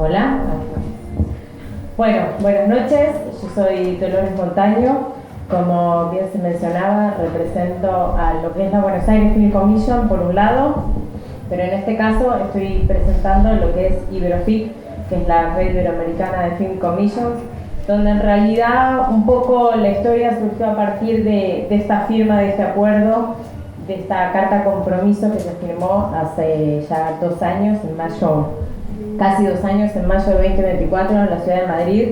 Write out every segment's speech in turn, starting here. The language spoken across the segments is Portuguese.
Hola. Bueno, buenas noches. Yo soy Dolores Montaño. Como bien se mencionaba, represento a lo que es la Buenos Aires Film Commission por un lado, pero en este caso estoy presentando lo que es Iberofic, que es la red iberoamericana de Film Commissions, donde en realidad un poco la historia surgió a partir de esta firma, de este acuerdo, de esta carta compromiso que se firmó hace ya 2 años, en mayo, casi 2 años, en mayo de 2024 en la ciudad de Madrid,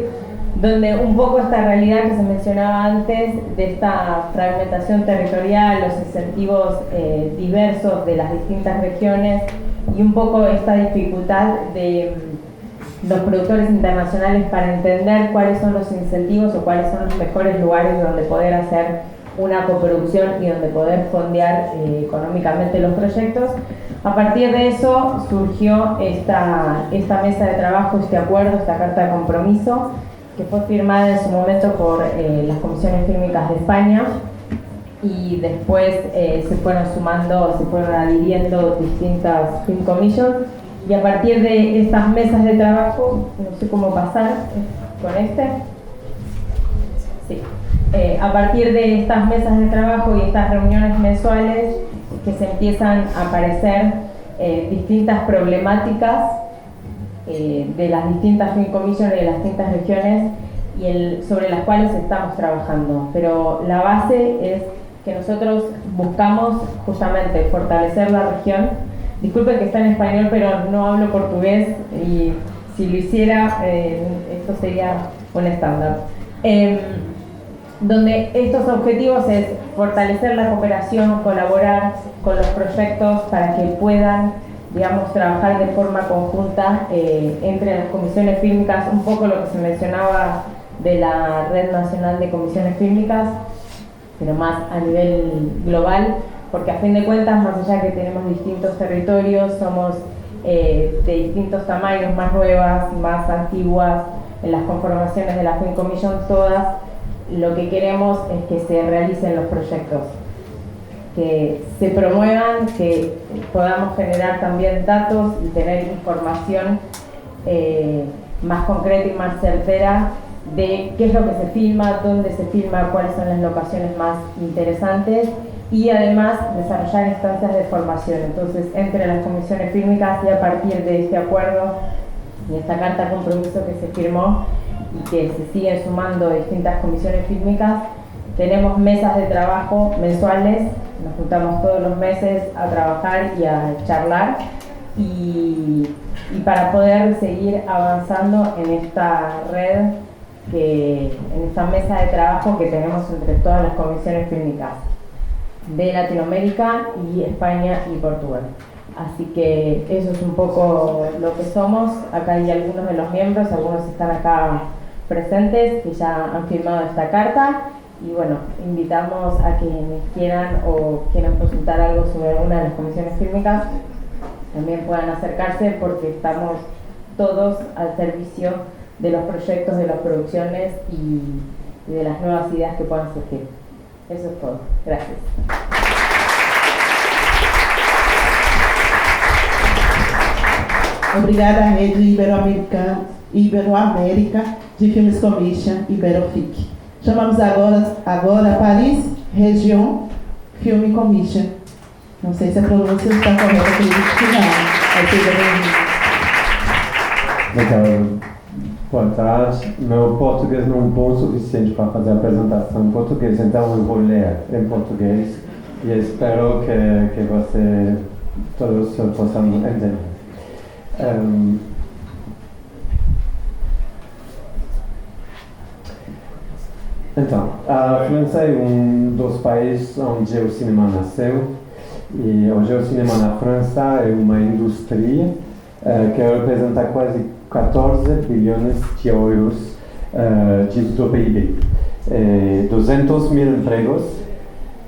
donde un poco esta realidad que se mencionaba antes, de esta fragmentación territorial, los incentivos diversos de las distintas regiones y un poco esta dificultad de los productores internacionales para entender cuáles son los incentivos o cuáles son los mejores lugares donde poder hacer una coproducción y donde poder fondear económicamente los proyectos. A partir de eso surgió esta mesa de trabajo, este acuerdo, esta carta de compromiso, que fue firmada en su momento por las comisiones fílmicas de España, y después se fueron sumando, se fueron adhiriendo distintas film commissions, y a partir de estas mesas de trabajo, no sé cómo pasar con este. Sí. A partir de estas mesas de trabajo y estas reuniones mensuales que se empiezan a aparecer distintas problemáticas de las distintas film commissions de las distintas regiones y sobre las cuales estamos trabajando. Pero la base es que nosotros buscamos justamente fortalecer la región. Disculpen que está en español, pero no hablo portugués y si lo hiciera, esto sería un estándar. Donde estos objetivos es fortalecer la cooperación, colaborar con los proyectos para que puedan, digamos, trabajar de forma conjunta entre las comisiones fílmicas, un poco lo que se mencionaba de la Red Nacional de Comisiones Fílmicas, pero más a nivel global, porque a fin de cuentas, más allá que tenemos distintos territorios, somos de distintos tamaños, más nuevas, más antiguas, en las conformaciones de la Film Commission, todas, lo que queremos es que se realicen los proyectos, que se promuevan, que podamos generar también datos y tener información más concreta y más certera de qué es lo que se filma, dónde se filma, cuáles son las locaciones más interesantes, y además desarrollar instancias de formación. Entonces, entre las comisiones fílmicas y a partir de este acuerdo y esta carta de compromiso que se firmó y que se siguen sumando distintas comisiones fílmicas, tenemos mesas de trabajo mensuales, nos juntamos todos los meses a trabajar y a charlar y para poder seguir avanzando en esta red, en esta mesa de trabajo que tenemos entre todas las comisiones fílmicas de Latinoamérica y España y Portugal. Así que eso es un poco lo que somos. Acá hay algunos de los miembros, algunos están acá presentes que ya han firmado esta carta, y bueno, invitamos a quienes quieran o quieran consultar algo sobre alguna de las comisiones fílmicas, también puedan acercarse, porque estamos todos al servicio de los proyectos, de las producciones y de las nuevas ideas que puedan surgir. Eso es todo. Gracias. Obrigada à Rede Iberoamérica de Filmes Commission, Iberofic. Chamamos agora Paris Region Film Commission. Não sei se a pronúncia está correta, acredito que não. Então, boa tarde. Meu português não é bom o suficiente para fazer a apresentação em português, então eu vou ler em português e espero que você todos possam entender. Então, a França é dos países onde o cinema nasceu, e hoje o cinema na França é uma indústria que representa quase 14 bilhões de euros do PIB, 200 mil empregos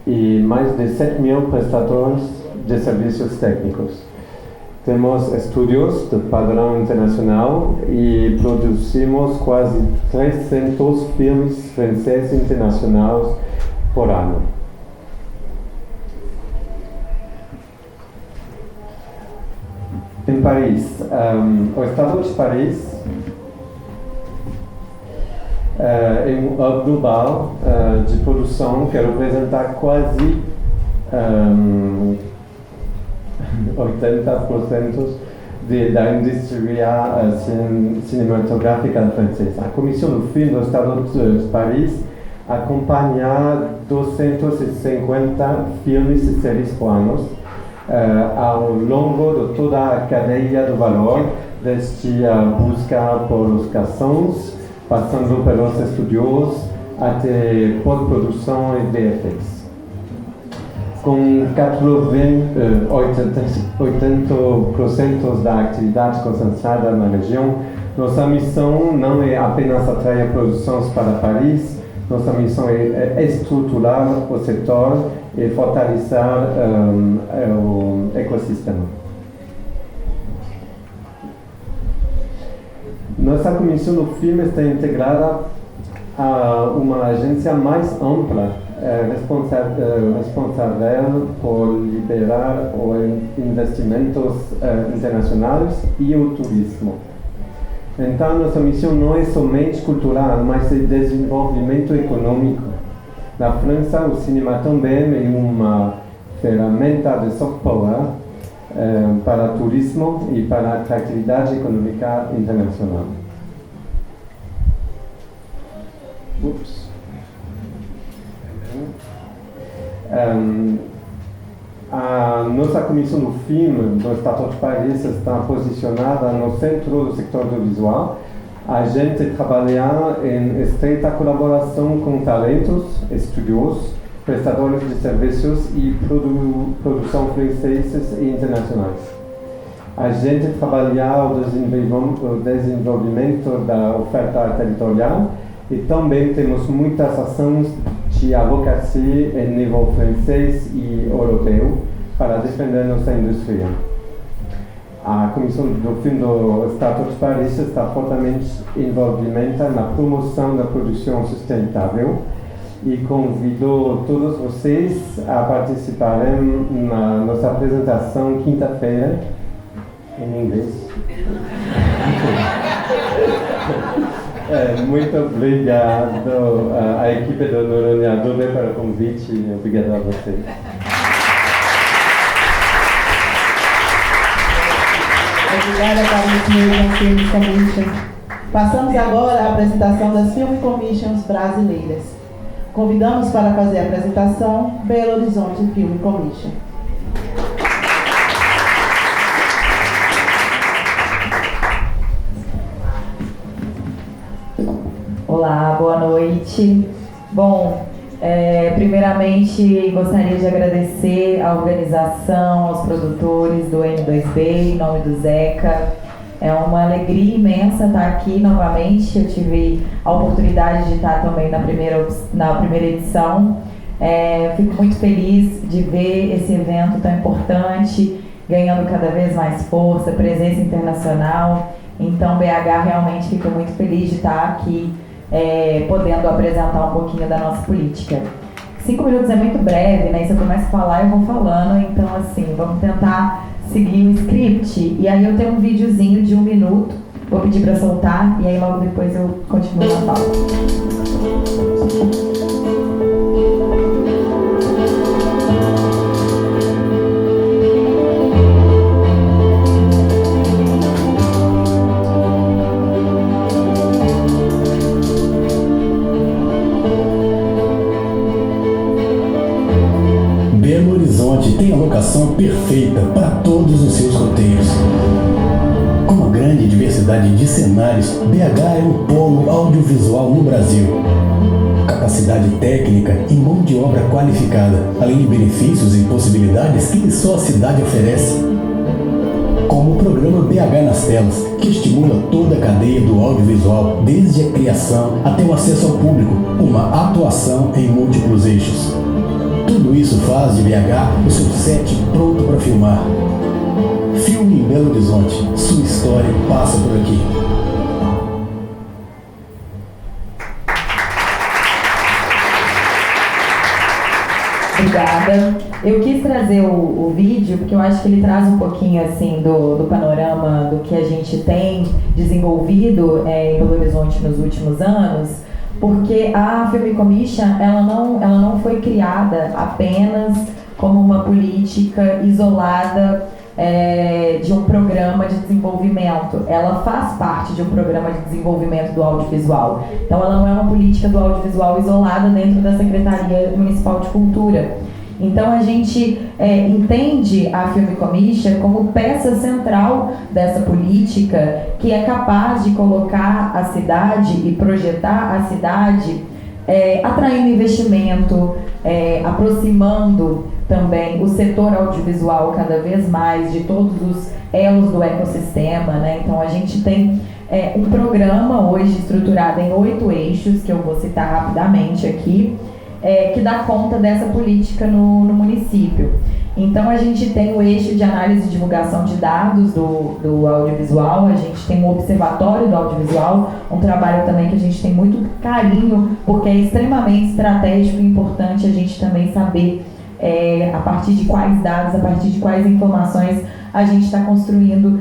e mais de 7 mil prestadores de serviços técnicos. Temos estúdios de padrão internacional e produzimos quase 300 filmes franceses internacionais por ano. Em em Paris. O Estado de Paris é um hub global de produção que representa quase 80% da indústria cinematográfica francesa. A Comissão do Filme do Estado de Paris acompanha 250 filmes e séries por ano ao longo de toda a cadeia do valor, desde a busca por locações, passando pelos estúdios até pós-produção e VFX. Com 80% da atividade concentrada na região, nossa missão não é apenas atrair produções para Paris, nossa missão é estruturar o setor e fortalecer o ecossistema. Nossa comissão do filme está integrada a uma agência mais ampla, responsável por liberar os investimentos internacionais e o turismo. Então, nossa missão não é somente cultural, mas é desenvolvimento econômico. Na França, o cinema também é uma ferramenta de soft power para turismo e para a atratividade econômica internacional. A nossa comissão do filme do Estado de Paris está posicionada no centro do sector audiovisual. A gente trabalha em estreita colaboração com talentos, estúdios, prestadores de serviços e produção franceses e internacionais. A gente trabalha o desenvolvimento da oferta territorial e também temos muitas ações de advocacia em nível francês e europeu para defender nossa indústria. A Comissão do Filme do Estado de Paris está fortemente envolvida na promoção da produção sustentável e convido todos vocês a participarem na nossa apresentação quinta-feira em inglês. Muito obrigado à equipe do Noronha Adobe pelo convite e obrigado a vocês. Obrigada, Paris Music Film Commission. Passamos agora à apresentação das Film Commissions brasileiras. Convidamos para fazer a apresentação Belo Horizonte Film Commission. Olá, boa noite. Bom, primeiramente gostaria de agradecer à organização, aos produtores do N2B, em nome do Zeca. É uma alegria imensa estar aqui novamente. Eu tive a oportunidade de estar também na primeira edição. Fico muito feliz de ver esse evento tão importante, ganhando cada vez mais força, presença internacional. Então, BH realmente fica muito feliz de estar aqui, podendo apresentar um pouquinho da nossa política. 5 minutos é muito breve, né? Se eu começo a falar, eu vou falando. Então, assim, vamos tentar seguir o script. E aí eu tenho um videozinho de 1 minuto. Vou pedir para soltar e aí logo depois eu continuo a fala. Belo Horizonte tem a locação perfeita para todos os seus roteiros. Com uma grande diversidade de cenários, BH é um polo audiovisual no Brasil. Capacidade técnica e mão de obra qualificada, além de benefícios e possibilidades que só a cidade oferece. Como o programa BH nas Telas, que estimula toda a cadeia do audiovisual, desde a criação até o acesso ao público, uma atuação em múltiplos eixos. Tudo isso faz de BH o seu set pronto para filmar. Filme em Belo Horizonte, sua história passa por aqui. Obrigada. Eu quis trazer o vídeo porque eu acho que ele traz um pouquinho assim do panorama do que a gente tem desenvolvido em Belo Horizonte nos últimos anos, porque a Film Commission ela não foi criada apenas como uma política isolada de um programa de desenvolvimento. Ela faz parte de um programa de desenvolvimento do audiovisual. Então ela não é uma política do audiovisual isolada dentro da Secretaria Municipal de Cultura. Então a gente entende a Film Commission como peça central dessa política, que é capaz de colocar a cidade e projetar a cidade atraindo investimento, aproximando também o setor audiovisual cada vez mais de todos os elos do ecossistema, né? Então a gente tem um programa hoje estruturado em 8 eixos, que eu vou citar rapidamente aqui, que dá conta dessa política no município. Então a gente tem o eixo de análise e divulgação de dados do audiovisual, a gente tem o observatório do audiovisual, um trabalho também que a gente tem muito carinho, porque é extremamente estratégico e importante a gente também saber a partir de quais dados, a partir de quais informações a gente está construindo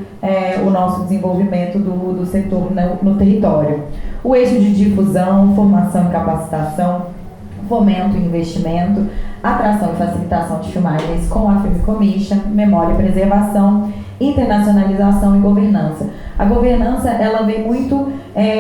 o nosso desenvolvimento do setor no território. O eixo de difusão, formação e capacitação, fomento e investimento, atração e facilitação de filmagens com a Film Commission, memória e preservação, internacionalização e governança. A governança, ela vem muito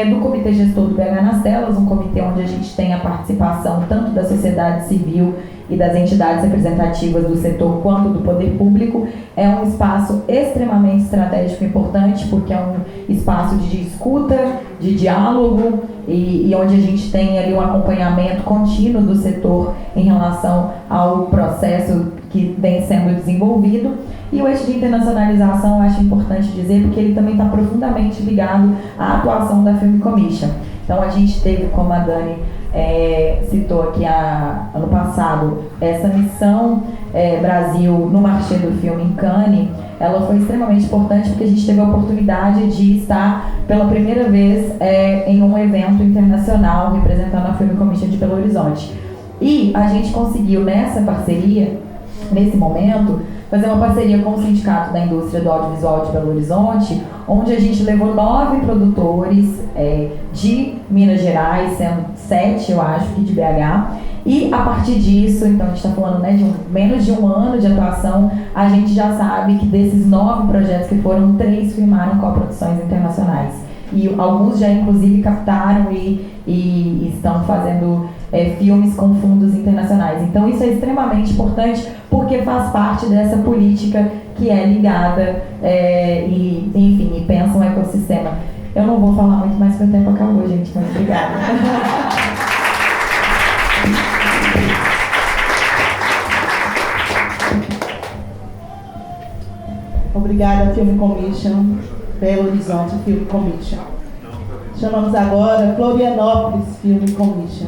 do Comitê Gestor do BH nas Telas, um comitê onde a gente tem a participação tanto da sociedade civil e das entidades representativas do setor quanto do poder público. É um espaço extremamente estratégico e importante, porque é um espaço de escuta, de diálogo e onde a gente tem ali um acompanhamento contínuo do setor em relação ao processo que vem sendo desenvolvido. E o eixo de internacionalização eu acho importante dizer, porque ele também está profundamente ligado à atuação da Film Commission. Então a gente teve, como a Dani citou aqui ano passado, essa missão Brasil no Marché do Filme em Cannes. Ela foi extremamente importante porque a gente teve a oportunidade de estar pela primeira vez em um evento internacional representando a Film Commission de Belo Horizonte. E a gente conseguiu nessa parceria, nesse momento, fazer uma parceria com o Sindicato da Indústria do Audiovisual de Belo Horizonte, onde a gente levou 9 produtores de Minas Gerais, sendo 7, eu acho, que de BH. E a partir disso, então a gente está falando de menos de um ano de atuação, a gente já sabe que desses 9 projetos que foram, 3 firmaram coproduções internacionais. E alguns já inclusive captaram e estão fazendo filmes com fundos internacionais. Então isso é extremamente importante porque faz parte dessa política que é ligada e pensa um ecossistema. Eu não vou falar muito mais porque o tempo acabou, gente, mas obrigada. Obrigada, Film Commission, Belo Horizonte Film Commission. Chamamos agora Florianópolis Film Commission.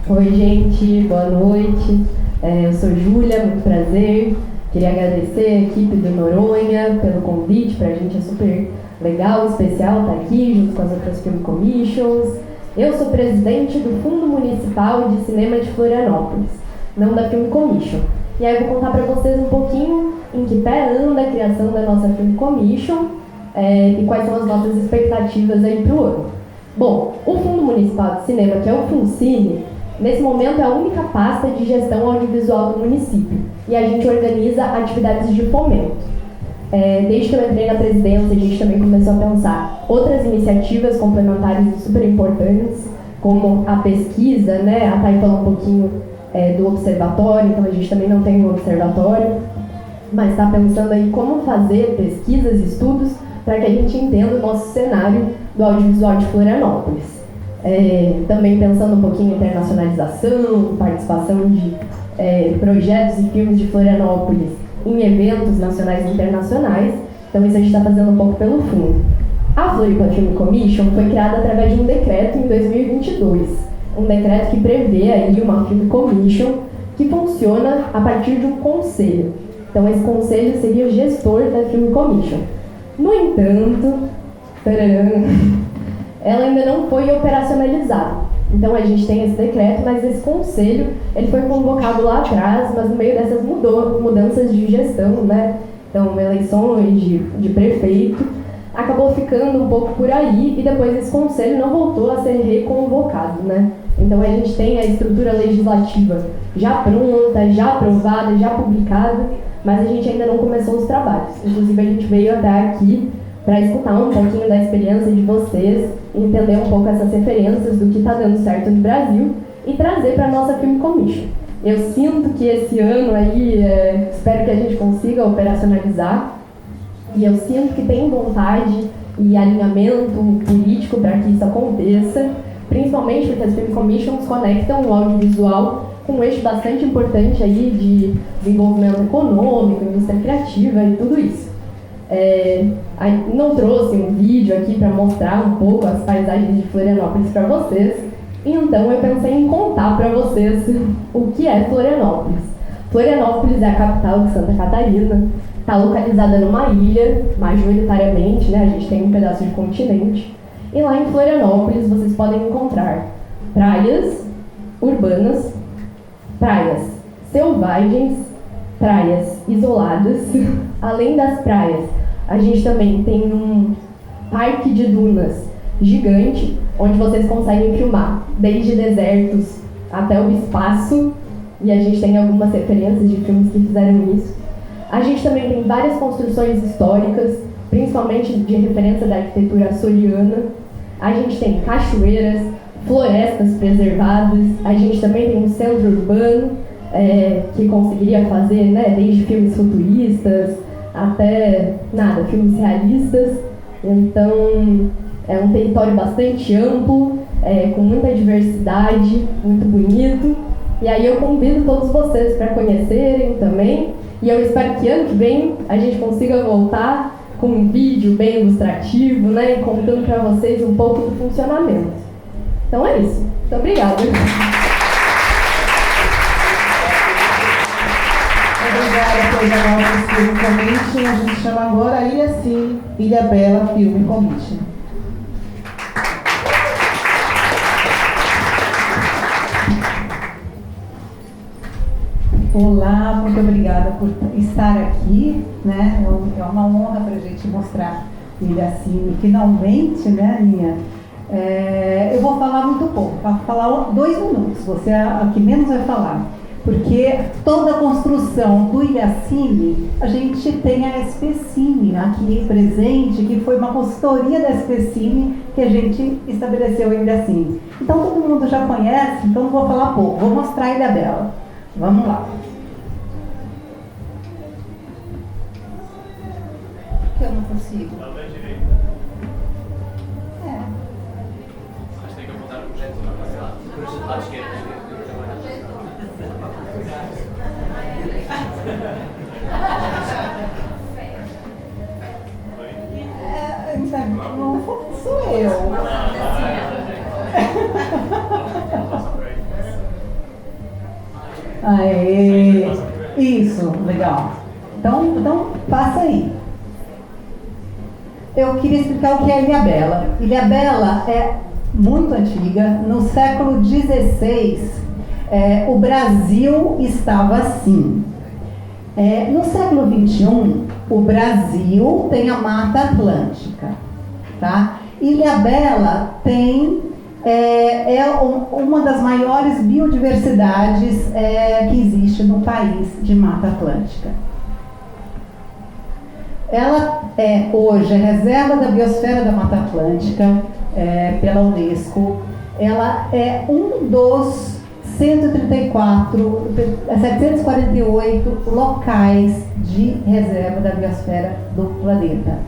Oi, gente, boa noite. Eu sou Júlia, muito prazer. Queria agradecer a equipe do Noronha pelo convite. Pra gente é super legal, especial estar aqui junto com as outras Film Commissions. Eu sou presidente do Fundo Municipal de Cinema de Florianópolis, não da Film Commission. E aí eu vou contar para vocês um pouquinho em que pé anda a criação da nossa Film Commission e quais são as nossas expectativas aí para o ano. Bom, o Fundo Municipal de Cinema, que é o FUNCINE, nesse momento é a única pasta de gestão audiovisual do município e a gente organiza atividades de fomento. Desde que eu entrei na presidência, a gente também começou a pensar outras iniciativas complementares super importantes, como a pesquisa, né? A Thay falou um pouquinho do observatório, então a gente também não tem um observatório, mas está pensando aí como fazer pesquisas e estudos para que a gente entenda o nosso cenário do audiovisual de Florianópolis. Também pensando um pouquinho em internacionalização, participação de projetos e filmes de Florianópolis em eventos nacionais e internacionais. Então isso a gente está fazendo um pouco pelo fundo. A Floripa Film Commission foi criada através de um decreto em 2022. Um decreto que prevê aí uma Film Commission que funciona a partir de um conselho. Então esse conselho seria o gestor da Film Commission. No entanto, ela ainda não foi operacionalizada. Então a gente tem esse decreto, mas esse conselho ele foi convocado lá atrás, mas no meio dessas mudanças de gestão, né? Então eleições de prefeito, acabou ficando um pouco por aí e depois esse conselho não voltou a ser reconvocado, né? Então a gente tem a estrutura legislativa já pronta, já aprovada, já publicada, mas a gente ainda não começou os trabalhos. Inclusive a gente veio até aqui para escutar um pouquinho da experiência de vocês, entender um pouco essas referências do que está dando certo no Brasil e trazer para a nossa Film Commission. Eu sinto que esse ano aí, espero que a gente consiga operacionalizar, e eu sinto que tem vontade e alinhamento político para que isso aconteça, principalmente porque as Film Commissions conectam o audiovisual com um eixo bastante importante aí de desenvolvimento econômico, indústria criativa e tudo isso. Não trouxe um vídeo aqui para mostrar um pouco as paisagens de Florianópolis para vocês, então eu pensei em contar para vocês o que é Florianópolis. Florianópolis é a capital de Santa Catarina, está localizada numa ilha, majoritariamente, né? A gente tem um pedaço de continente, e lá em Florianópolis vocês podem encontrar praias urbanas, praias selvagens, praias isoladas. Além das praias, a gente também tem um parque de dunas gigante, onde vocês conseguem filmar desde desertos até o espaço, e a gente tem algumas referências de filmes que fizeram isso. A gente também tem várias construções históricas, principalmente de referência da arquitetura açoriana. A gente tem cachoeiras, florestas preservadas, a gente também tem um centro urbano, que conseguiria fazer, né, desde filmes futuristas até, filmes realistas. Então, é um território bastante amplo, com muita diversidade, muito bonito. E aí eu convido todos vocês para conhecerem também. E eu espero que ano que vem a gente consiga voltar com um vídeo bem ilustrativo, né, contando para vocês um pouco do funcionamento. Então é isso. Muito obrigada. Obrigada por chamar o Film Commission. A gente chama agora a Ilha Cine, Ilha Bela Film Commission. Olá, muito obrigada por estar aqui, né? É uma honra para a gente mostrar Ilha Cine, finalmente, né, Aninha? Eu vou falar muito pouco, vou falar 2 minutos, você é a que menos vai falar, porque toda a construção do Ilha Cine, a gente tem a SP Cine aqui presente, que foi uma consultoria da SP Cine que a gente estabeleceu em Ilha Cine. Então todo mundo já conhece, então não vou falar pouco, vou mostrar a Ilha Bela. Vamos lá. Por que eu não consigo? Lá da direita. Mas tem que apontar o projeto para lá. Depois do lado esquerdo. Não sou eu. Aê, isso, legal. Então passa aí. Eu queria explicar o que é Ilha Bela. Ilha Bela é muito antiga. No século XVI, o Brasil estava assim. No século XXI, o Brasil tem a Mata Atlântica, tá? Ilha Bela tem uma das maiores biodiversidades que existe no país de Mata Atlântica. Ela é hoje reserva da biosfera da Mata Atlântica pela Unesco. Ela é um dos 748 locais de reserva da biosfera do planeta.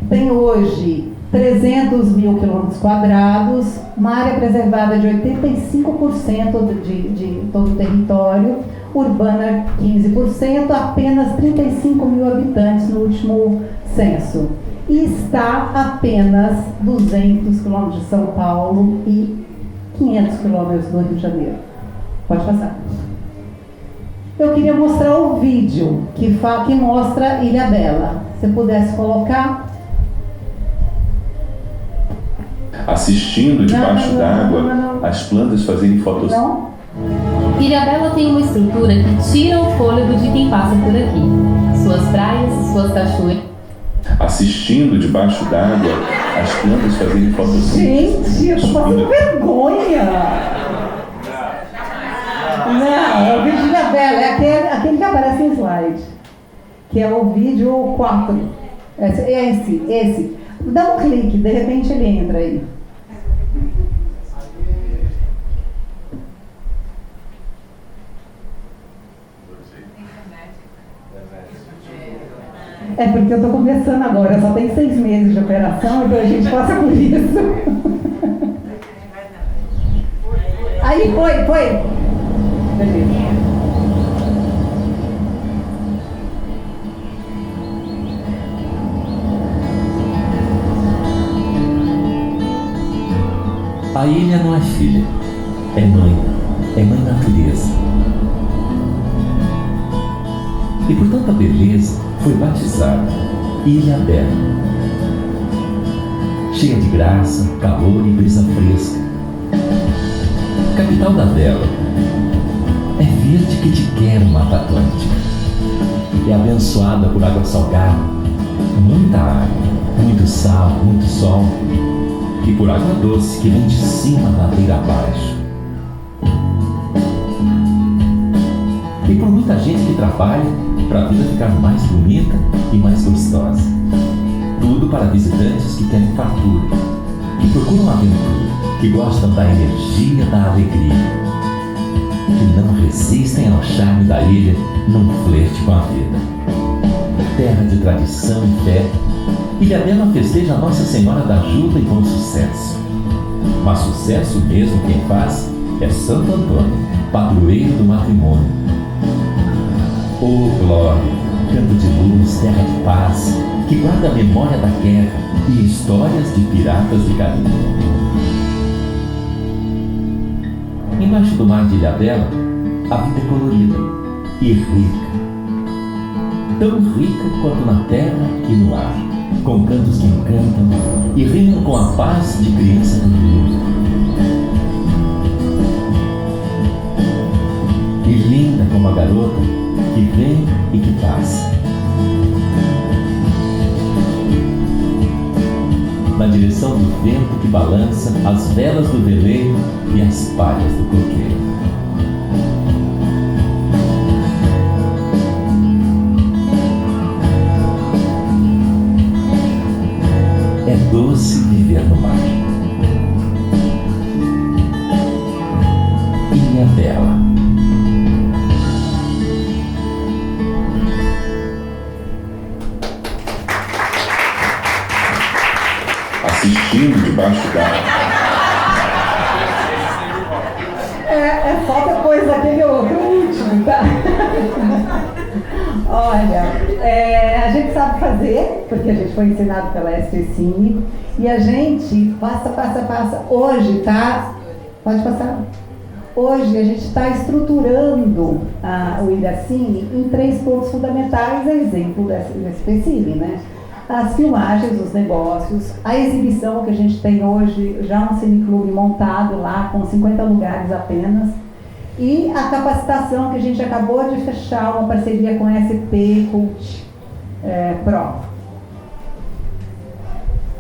Tem hoje 300 mil quilômetros quadrados, uma área preservada de 85% de todo o território, urbana 15%, apenas 35 mil habitantes no último censo. E está a apenas 200 quilômetros de São Paulo e 500 quilômetros do Rio de Janeiro. Pode passar. Eu queria mostrar o vídeo que mostra Ilha Bela. Se pudesse colocar. Assistindo debaixo d'água as plantas fazerem fotos. Ilhabela tem uma estrutura que tira o fôlego de quem passa por aqui. Suas praias, suas cachoeiras. Assistindo debaixo d'água as plantas fazerem fotos. Gente, eu tô passando vergonha! Não, é o vídeo de Ilhabela, é aquele que aparece no slide. Que é o vídeo 4. Esse. Dá um clique, de repente ele entra aí. É porque eu tô começando agora, só tem 6 meses de operação, então a gente passa por isso. Aí foi. Beleza. A ilha não é filha, é mãe natureza. E por tanta beleza foi batizada Ilhabela. Cheia de graça, calor e brisa fresca. Capital da Bela. É verde que te quer Mata Atlântica. É abençoada por água salgada, muita água, muito sal, muito sol. E por água doce que vem de cima da ladeira abaixo. E por muita gente que trabalha para a vida ficar mais bonita e mais gostosa. Tudo para visitantes que querem fartura, que procuram aventura, que gostam da energia da alegria, que não resistem ao charme da ilha num flerte com a vida. Terra de tradição e fé, Ilhabela festeja a Nossa Senhora da Ajuda e bom sucesso. Mas sucesso mesmo quem faz é Santo Antônio, padroeiro do matrimônio. Oh glória, canto de luz, terra de paz, que guarda a memória da guerra e histórias de piratas de Caribe. Embaixo do mar de Ilhabela, a vida é colorida e rica. Tão rica quanto na terra e no ar, com cantos que encantam e rimam com a paz de criança do mundo. E linda como a garota que vem e que passa. Na direção do vento que balança as velas do veleiro e as palhas do coqueiro. É doce viver no mar. Ilhabela. Assistindo debaixo d'água. Só depois daquele outro último, tá? Olha, a gente sabe fazer, porque a gente foi ensinado pela SPCine, e a gente passa. Hoje, tá? Pode passar. Hoje a gente está estruturando o Ilhacine em 3 pontos fundamentais, a exemplo da SPCine, né? As filmagens, os negócios, a exibição que a gente tem hoje, já um cineclube montado lá com 50 lugares apenas, e a capacitação que a gente acabou de fechar uma parceria com a SP Cult Pro.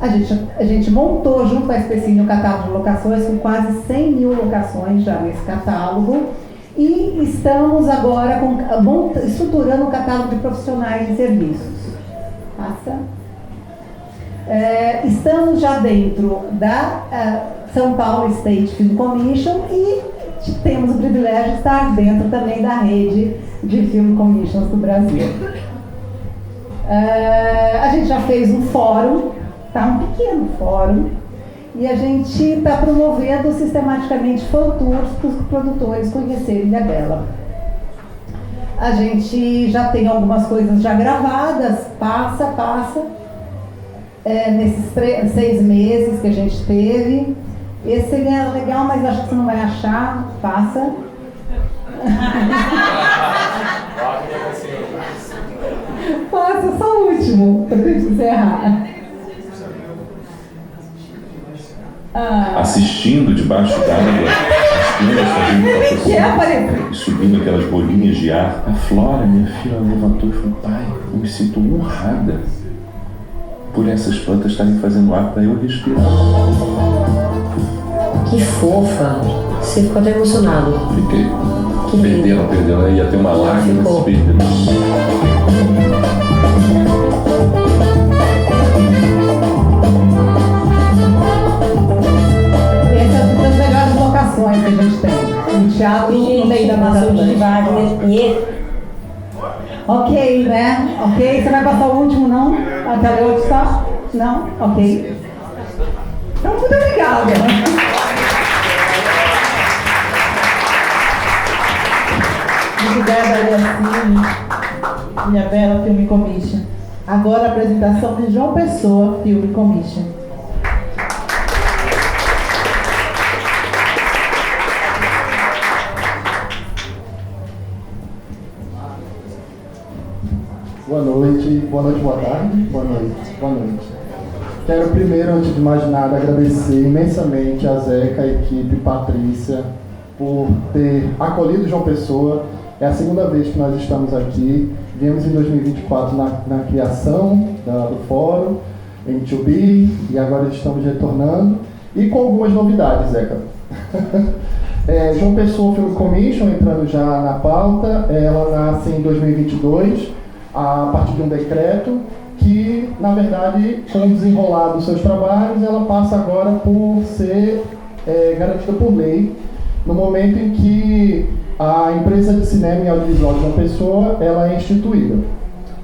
A gente montou junto com a SPCine o catálogo de locações com quase 100 mil locações já nesse catálogo, e estamos agora estruturando um catálogo de profissionais de serviços. Passa. Estamos já dentro da São Paulo State Film Commission e temos o privilégio de estar dentro também da rede de Film Commissions do Brasil. A gente já fez um fórum, tá? Um pequeno fórum, e a gente está promovendo sistematicamente fan tours para os produtores conhecerem Ilhabela. A gente já tem algumas coisas já gravadas, passa. Nesses 6 meses que a gente teve. Esse é legal, mas acho que você não vai achar. Passa. Passa, só o último, para a gente encerrar. assistindo debaixo d'água as plantas fazendo fotossíntese e subindo aquelas bolinhas de ar. A Flora, minha filha, levantou e falou: pai, eu me sinto honrada por essas plantas estarem fazendo ar para eu respirar. Que fofa! Você ficou até emocionado. Fiquei. Que lindo. Perdeu, ia ter uma lágrima se perdeu. Essa é uma das melhores locações que a gente tem. Um teatro no meio da Mata Atlântica. Ok, né? Ok. Você vai passar o último, não? Até o outro está? Não? Ok. Então, muito obrigada. Obrigada, Aliacine, Ilha Bela Film Commission. Agora a apresentação de João Pessoa Film Commission. Boa noite, boa tarde, boa noite. Quero primeiro, antes de mais nada, agradecer imensamente a Zeca, a equipe, Patrícia, por ter acolhido João Pessoa. É a segunda vez que nós estamos aqui. Viemos em 2024 na criação do fórum, em Tubi, e agora estamos retornando. E com algumas novidades, Zeca. João Pessoa Film Commission, entrando já na pauta, ela nasce em 2022, a partir de um decreto que, na verdade, com o desenrolar dos seus trabalhos, ela passa agora por ser garantida por lei, no momento em que a empresa de cinema e audiovisual de João Pessoa ela é instituída.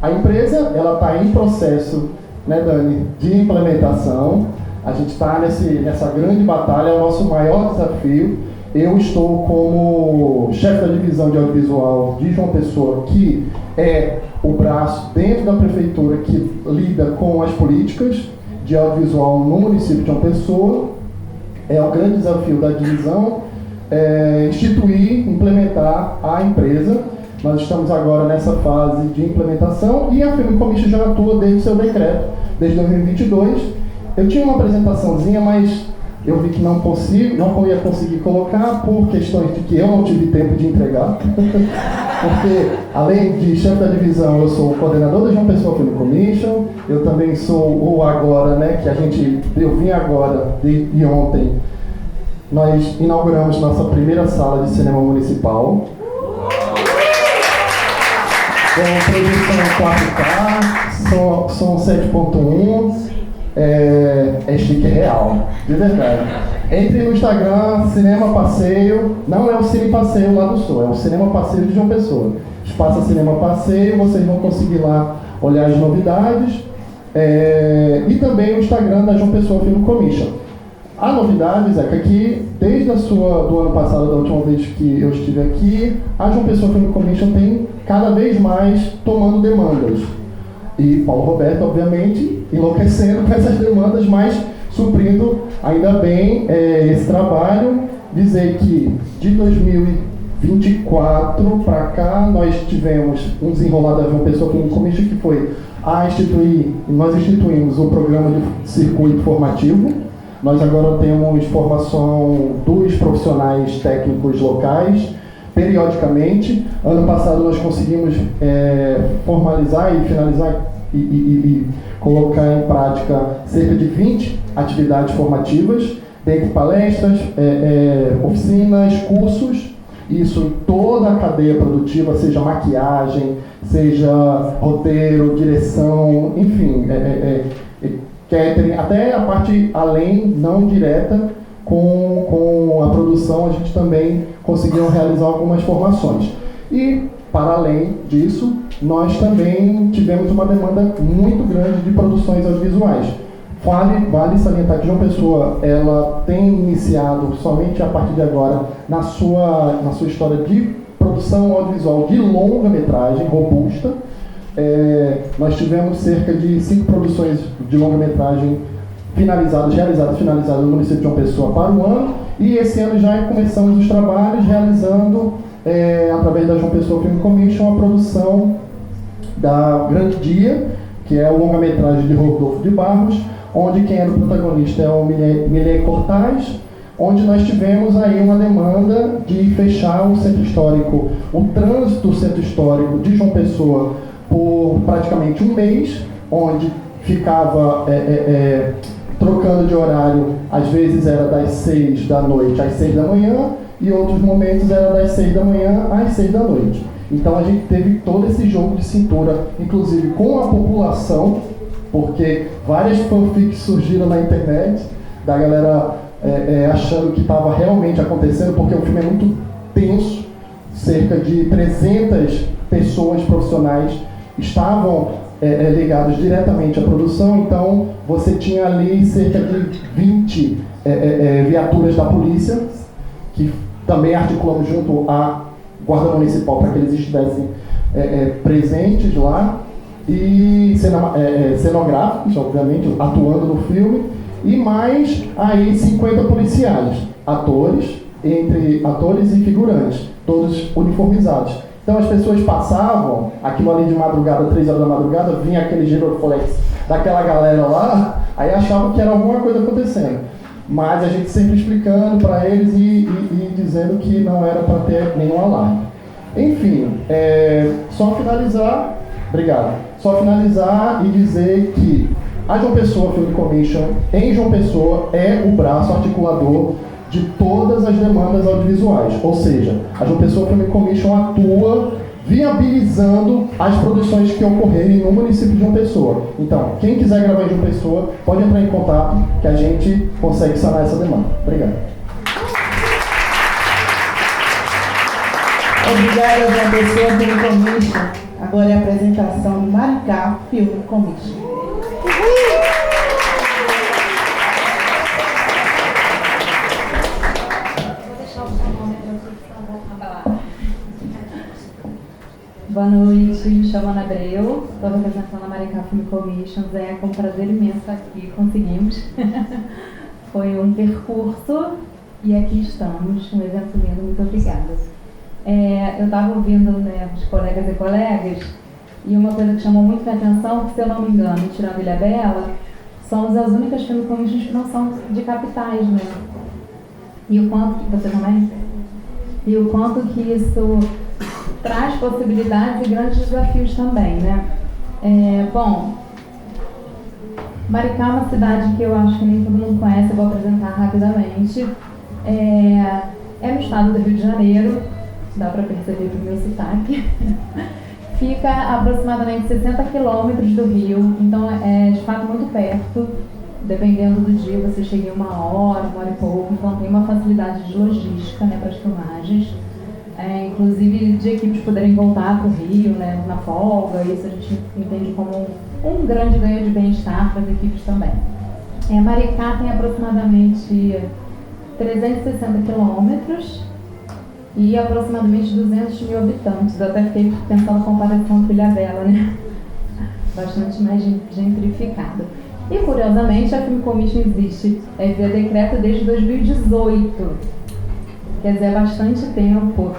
A empresa está em processo, né, Dani, de implementação. A gente está nessa grande batalha, é o nosso maior desafio. Eu estou como chefe da divisão de audiovisual de João Pessoa, que é o braço dentro da prefeitura que lida com as políticas de audiovisual no município de João Pessoa. É o grande desafio da divisão, instituir, implementar a empresa. Nós estamos agora nessa fase de implementação e a Film Commission já atua desde o seu decreto, desde 2022. Eu tinha uma apresentaçãozinha, mas eu vi que não ia conseguir colocar por questões de que eu não tive tempo de entregar. Porque, além de chefe da divisão, eu sou o coordenador da João Pessoa Film Commission, eu também sou o agora, né, eu vim agora de ontem. Nós inauguramos nossa primeira sala de cinema municipal. Com projeção 4K, som 7.1. É chique real, de verdade. Entre no Instagram, Cinema Passeio, não é o Cine Passeio lá do Sul, é o Cinema Passeio de João Pessoa. Espaço Cinema Passeio, vocês vão conseguir lá olhar as novidades. E também o Instagram da João Pessoa Film Commission. A novidade, Zeca, é que desde do ano passado, da última vez que eu estive aqui, a João Pessoa Film Commission tem cada vez mais tomando demandas. E Paulo Roberto, obviamente, enlouquecendo com essas demandas, mas suprindo ainda bem esse trabalho. Dizer que de 2024 para cá nós tivemos um desenrolar da João Pessoa Film Commission, que foi nós instituímos um programa de circuito formativo. Nós agora temos formação dos profissionais técnicos locais, periodicamente. Ano passado nós conseguimos formalizar e finalizar e colocar em prática cerca de 20 atividades formativas, dentre palestras, oficinas, cursos, isso em toda a cadeia produtiva, seja maquiagem, seja roteiro, direção, enfim, catering, até a parte além, não direta, com a produção a gente também conseguiu realizar algumas formações. E, para além disso, nós também tivemos uma demanda muito grande de produções audiovisuais. Vale salientar que João Pessoa ela tem iniciado somente a partir de agora na sua história de produção audiovisual de longa-metragem robusta. Nós tivemos cerca de 5 produções de longa-metragem realizadas no município de João Pessoa para o ano, e esse ano já começamos os trabalhos realizando, através da João Pessoa Film Commission, a produção da Grande Dia, que é o longa-metragem de Rodolfo de Barros, onde quem era o protagonista é o Milei Cortaz, onde nós tivemos aí uma demanda de fechar o centro histórico, o trânsito do centro histórico de João Pessoa por praticamente um mês, onde ficava trocando de horário, às vezes era das 6 da noite às 6 da manhã, e outros momentos era das 6 da manhã às 6 da noite. Então a gente teve todo esse jogo de cintura, inclusive com a população, porque várias fanfics surgiram na internet, da galera achando que estava realmente acontecendo, porque o filme é muito tenso, cerca de 300 pessoas profissionais estavam ligadas diretamente à produção, então você tinha ali cerca de 20 viaturas da polícia, que também articulamos junto à Guarda Municipal para que eles estivessem presentes lá, e cenográficos, obviamente, atuando no filme, e mais aí 50 policiais, entre atores e figurantes, todos uniformizados. Então as pessoas passavam, aquilo ali de madrugada, 3 horas da madrugada, vinha aquele giroflex daquela galera lá, aí achavam que era alguma coisa acontecendo. Mas a gente sempre explicando para eles e dizendo que não era para ter nenhum alarme. Enfim, só finalizar, obrigado, só finalizar e dizer que a João Pessoa Film Commission, em João Pessoa, é o braço articulador de todas as demandas audiovisuais. Ou seja, a João Pessoa Film Commission atua viabilizando as produções que ocorrerem no município de João Pessoa. Então, quem quiser gravar em João Pessoa, pode entrar em contato que a gente consegue sanar essa demanda. Obrigado. Obrigada, João Pessoa Film Commission. Agora é a apresentação do Maricá Film Commission. Boa noite, me chamo Ana Abreu, estou representando a Maricá Film Commissions, com um prazer imenso estar aqui, conseguimos. Foi um percurso e aqui estamos, um evento lindo, muito obrigada. Eu estava ouvindo os colegas e colegas, e uma coisa que chamou muito minha atenção, que se eu não me engano, tirando Ilhabela, somos as únicas Film Commissions que não são de capitais, né? E o quanto, você também? E o quanto que isso traz possibilidades e grandes desafios também, né? Bom, Maricá é uma cidade que eu acho que nem todo mundo conhece, eu vou apresentar rapidamente. É no estado do Rio de Janeiro, dá para perceber pelo meu sotaque. Fica a aproximadamente 60 quilômetros do Rio, então é de fato muito perto. Dependendo do dia, você chega em 1 hora, 1 hora e pouco, então tem uma facilidade de logística, né, para as filmagens. Inclusive de equipes poderem voltar para o Rio, né, na folga, isso a gente entende como um grande ganho de bem-estar para as equipes também. Maricá tem aproximadamente 360 quilômetros e aproximadamente 200 mil habitantes. Eu até fiquei pensando comparação com Ilhabela, né? Bastante mais gentrificada. E curiosamente a Film Commission existe via decreto desde 2018. Quer dizer, é bastante tempo,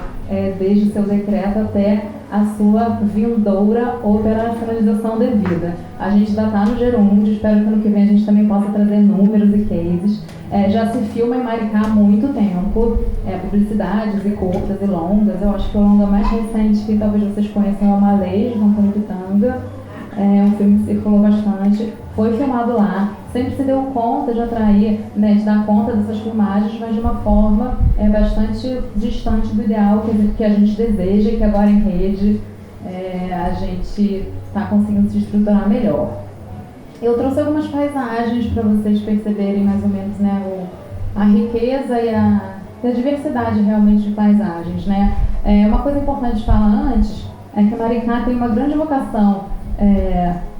desde o seu decreto até a sua vindoura operacionalização devida. A gente ainda está no Gerúndio, espero que ano que vem a gente também possa trazer números e cases. Já se filma em Maricá há muito tempo, publicidades e curtas e longas. Eu acho que o longa mais recente que talvez vocês conheçam é o Malês, de Antônio Pitanga. Um filme que circulou bastante, foi filmado lá, sempre se deu conta de atrair, né, de dar conta dessas filmagens, mas de uma forma bastante distante do ideal que a gente deseja e que agora em rede a gente está conseguindo se estruturar melhor. Eu trouxe algumas paisagens para vocês perceberem mais ou menos, né, a riqueza e a diversidade realmente de paisagens, né. Uma coisa importante de falar antes é que Maricá tem uma grande vocação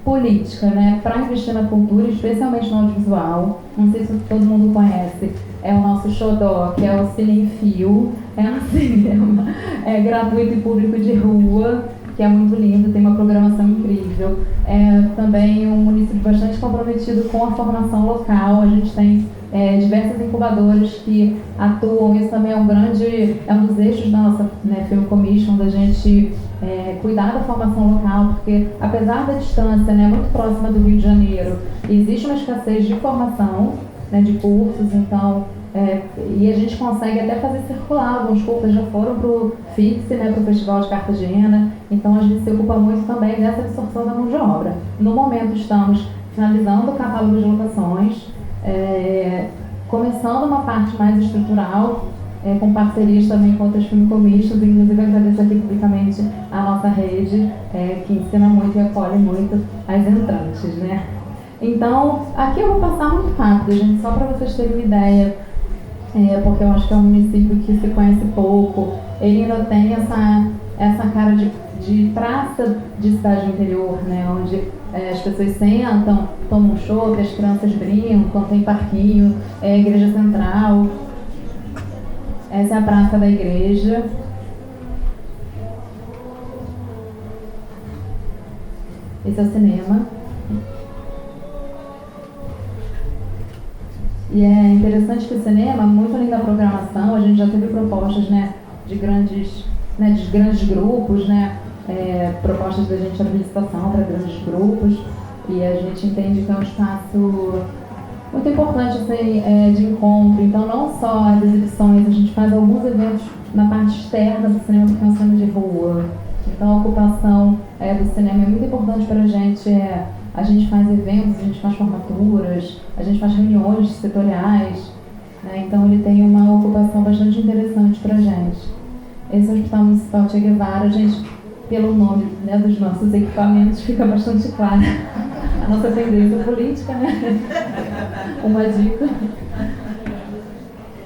política, né, para investir na cultura, especialmente no audiovisual. Não sei se todo mundo conhece, é o nosso xodó, que é o Cine em Fio, um cinema gratuito e público de rua, que é muito lindo, tem uma programação incrível. Também um município bastante comprometido com a formação local. A gente tem diversas incubadoras que atuam, isso também é um dos eixos da nossa, né, Film Commission, da gente cuidar da formação local, porque apesar da distância, né, muito próxima do Rio de Janeiro, existe uma escassez de formação, né, de cursos, então, e a gente consegue até fazer circular, alguns cursos já foram para o FIX, né, para o Festival de Cartagena, então a gente se ocupa muito também dessa absorção da mão de obra. No momento estamos finalizando o catálogo de locações, começando uma parte mais estrutural, com parcerias também com outras film commissions, inclusive agradeço aqui publicamente a nossa rede, que ensina muito e acolhe muito as entrantes, né? Então, aqui eu vou passar muito rápido, gente, só para vocês terem uma ideia, porque eu acho que é um município que se conhece pouco, ele ainda tem essa cara de praça de cidade interior, né? Onde as pessoas sentam, tomam chopp, as crianças brincam, tem parquinho, igreja central. Essa é a praça da igreja. Esse é o cinema. E é interessante que o cinema, muito além da programação, a gente já teve propostas, né, de grandes grupos, né, propostas da gente abrir licitação para grandes grupos, e a gente entende que é um espaço muito importante assim, de encontro. Então, não só as exibições, a gente faz alguns eventos na parte externa do cinema, porque é um cinema de rua. Então, a ocupação do cinema é muito importante para a gente. A gente faz eventos, a gente faz formaturas, a gente faz reuniões setoriais, né? Então, ele tem uma ocupação bastante interessante para a gente. Esse é o Hospital Municipal Che Guevara, a gente, pelo nome, né, dos nossos equipamentos, fica bastante claro a nossa tendência política, né? Uma dica.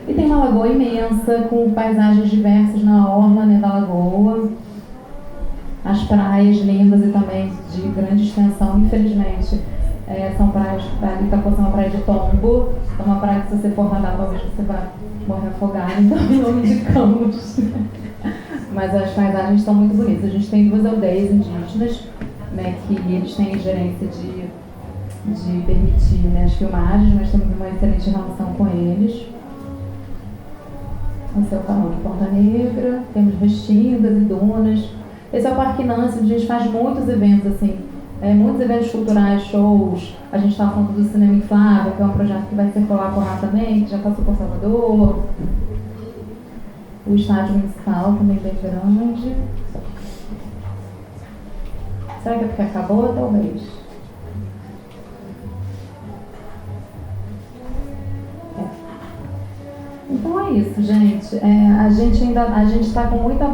E tem uma lagoa imensa, com paisagens diversas na orla, né, da lagoa. As praias lindas e também de grande extensão, infelizmente, são praias, ali Itapoça é uma praia de tombo, é uma praia que se você for nadar, talvez você vá morrer afogado, então não indicamos. Mas as paisagens são muito bonitas. A gente tem 2 aldeias indígenas, né, que eles têm gerência de permitir, né, as filmagens, mas temos uma excelente relação com eles. Esse é o canal de Ponta Negra, temos Restingas e Dunas. Esse é o Parque Nancy, onde a gente faz muitos eventos, assim, muitos eventos culturais, shows. A gente está falando do Cinema Inflável, que é um projeto que vai circular por lá também, que já passou por Salvador. O estádio municipal também bem grande. Será que é porque acabou? Talvez. Então é isso, gente. A gente está com muita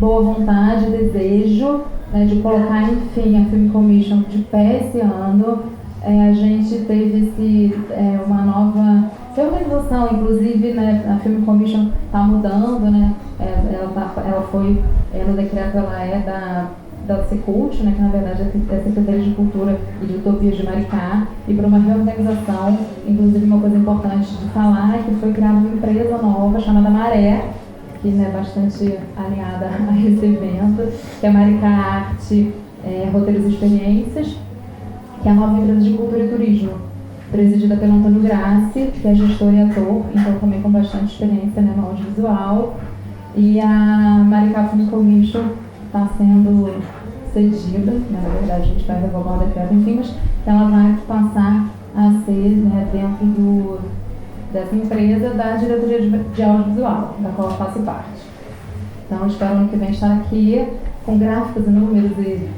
boa vontade, desejo, né, de colocar, enfim, a Film Commission de pé esse ano. A gente teve uma nova reorganização, inclusive, né, a Film Commission está mudando, né, ela foi, no decreto, ela é da Secult, né, que na verdade é a Secretaria de Cultura e de Utopias de Maricá, e para uma reorganização, inclusive uma coisa importante de falar é que foi criada uma empresa nova chamada Maré, que é, né, bastante alinhada a esse evento, que é a Maricá Arte, Roteiros e Experiências, que é a nova empresa de cultura e turismo, presidida pelo Antônio Grassi, que é gestor e ator, então também com bastante experiência, né, no audiovisual. E a Maricá Film Commission está sendo cedida, na verdade a gente vai revogar o decreto, enfim, mas ela vai passar a ser, né, dentro dessa empresa da diretoria de audiovisual, da qual eu faço parte. Então espero ano que vem estar aqui com gráficos e números e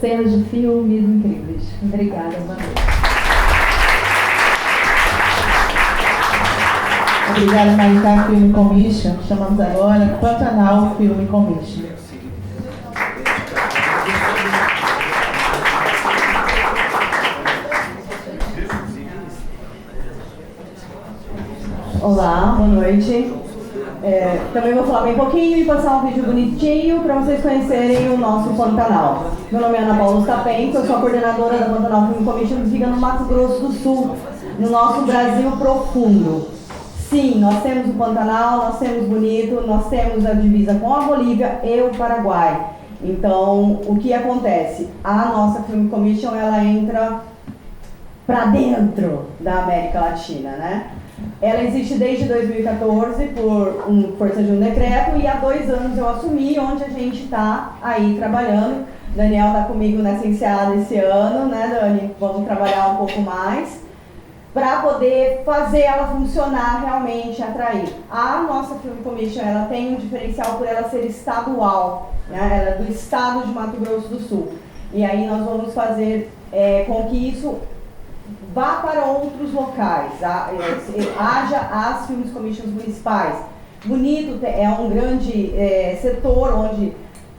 cenas de filmes incríveis. Obrigada, boa noite. Obrigada, Maricá Film Commission. Chamamos agora Pantanal Film Commission. Olá, boa noite. Também vou falar bem pouquinho e passar um vídeo bonitinho para vocês conhecerem o nosso Pantanal. Meu nome é Ana Paula Stapenko, eu sou a coordenadora da Pantanal Film Commission, que fica no Mato Grosso do Sul, no nosso Brasil profundo. Sim, nós temos o Pantanal, nós temos Bonito, nós temos a divisa com a Bolívia e o Paraguai. Então, o que acontece? A nossa Film Commission, ela entra para dentro da América Latina, né? Ela existe desde 2014 por força de um decreto e há 2 anos eu assumi, onde a gente está aí trabalhando. Daniel está comigo nessa enseada esse ano, né, Dani? Vamos trabalhar um pouco mais para poder fazer ela funcionar realmente, atrair. A nossa Film Commission, ela tem um diferencial por ela ser estadual, né? Ela é do estado de Mato Grosso do Sul. E aí nós vamos fazer com que isso vá para outros locais, haja as Film Commissions municipais. Bonito é um grande setor onde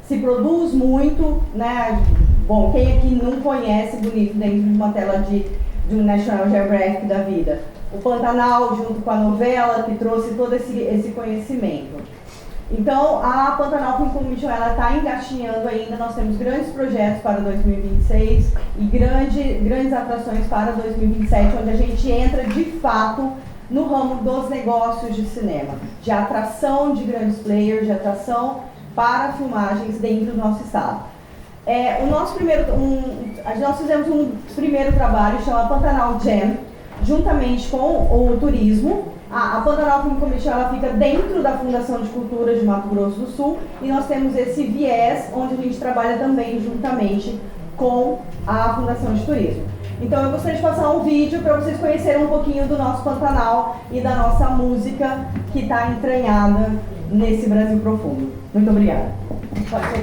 se produz muito, né? Bom, quem aqui não conhece Bonito dentro de uma tela de um National Geographic da vida? O Pantanal, junto com a novela, que trouxe todo esse conhecimento. Então, a Pantanal Film Commission, ela está engatinhando ainda, nós temos grandes projetos para 2026 e grandes atrações para 2027, onde a gente entra, de fato, no ramo dos negócios de cinema, de atração de grandes players, de atração para filmagens dentro do nosso estado. Nós fizemos um primeiro trabalho, chama Pantanal Jam, juntamente com o turismo. A Pantanal Film Commission, ela fica dentro da Fundação de Cultura de Mato Grosso do Sul e nós temos esse viés onde a gente trabalha também juntamente com a Fundação de Turismo. Então eu gostaria de passar um vídeo para vocês conhecerem um pouquinho do nosso Pantanal e da nossa música que está entranhada nesse Brasil profundo. Muito obrigada. Pode soltar.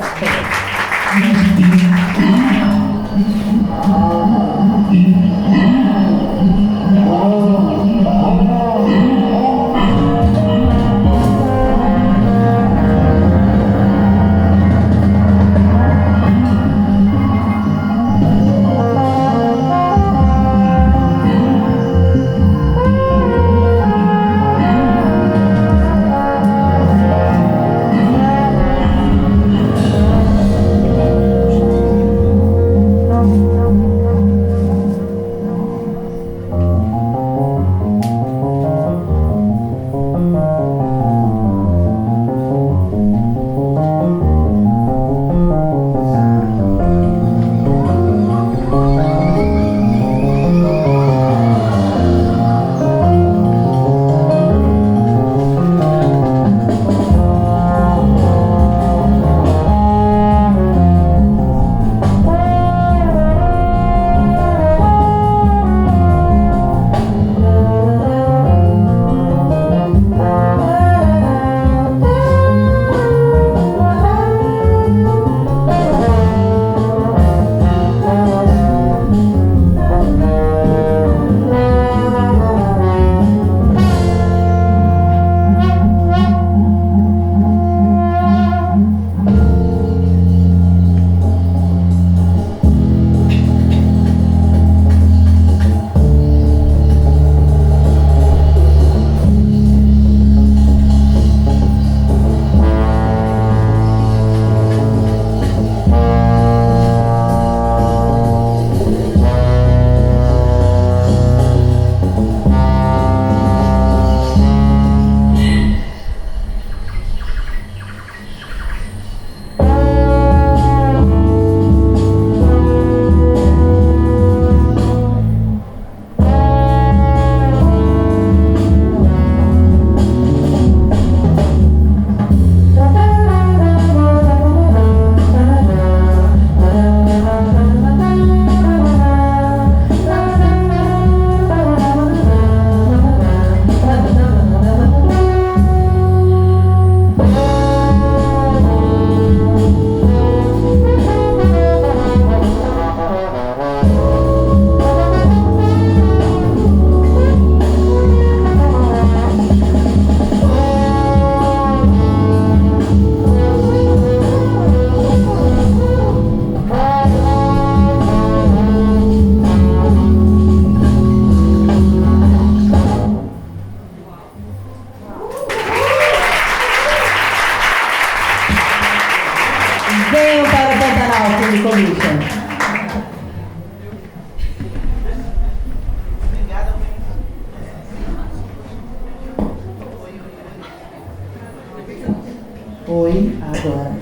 Oi, agora.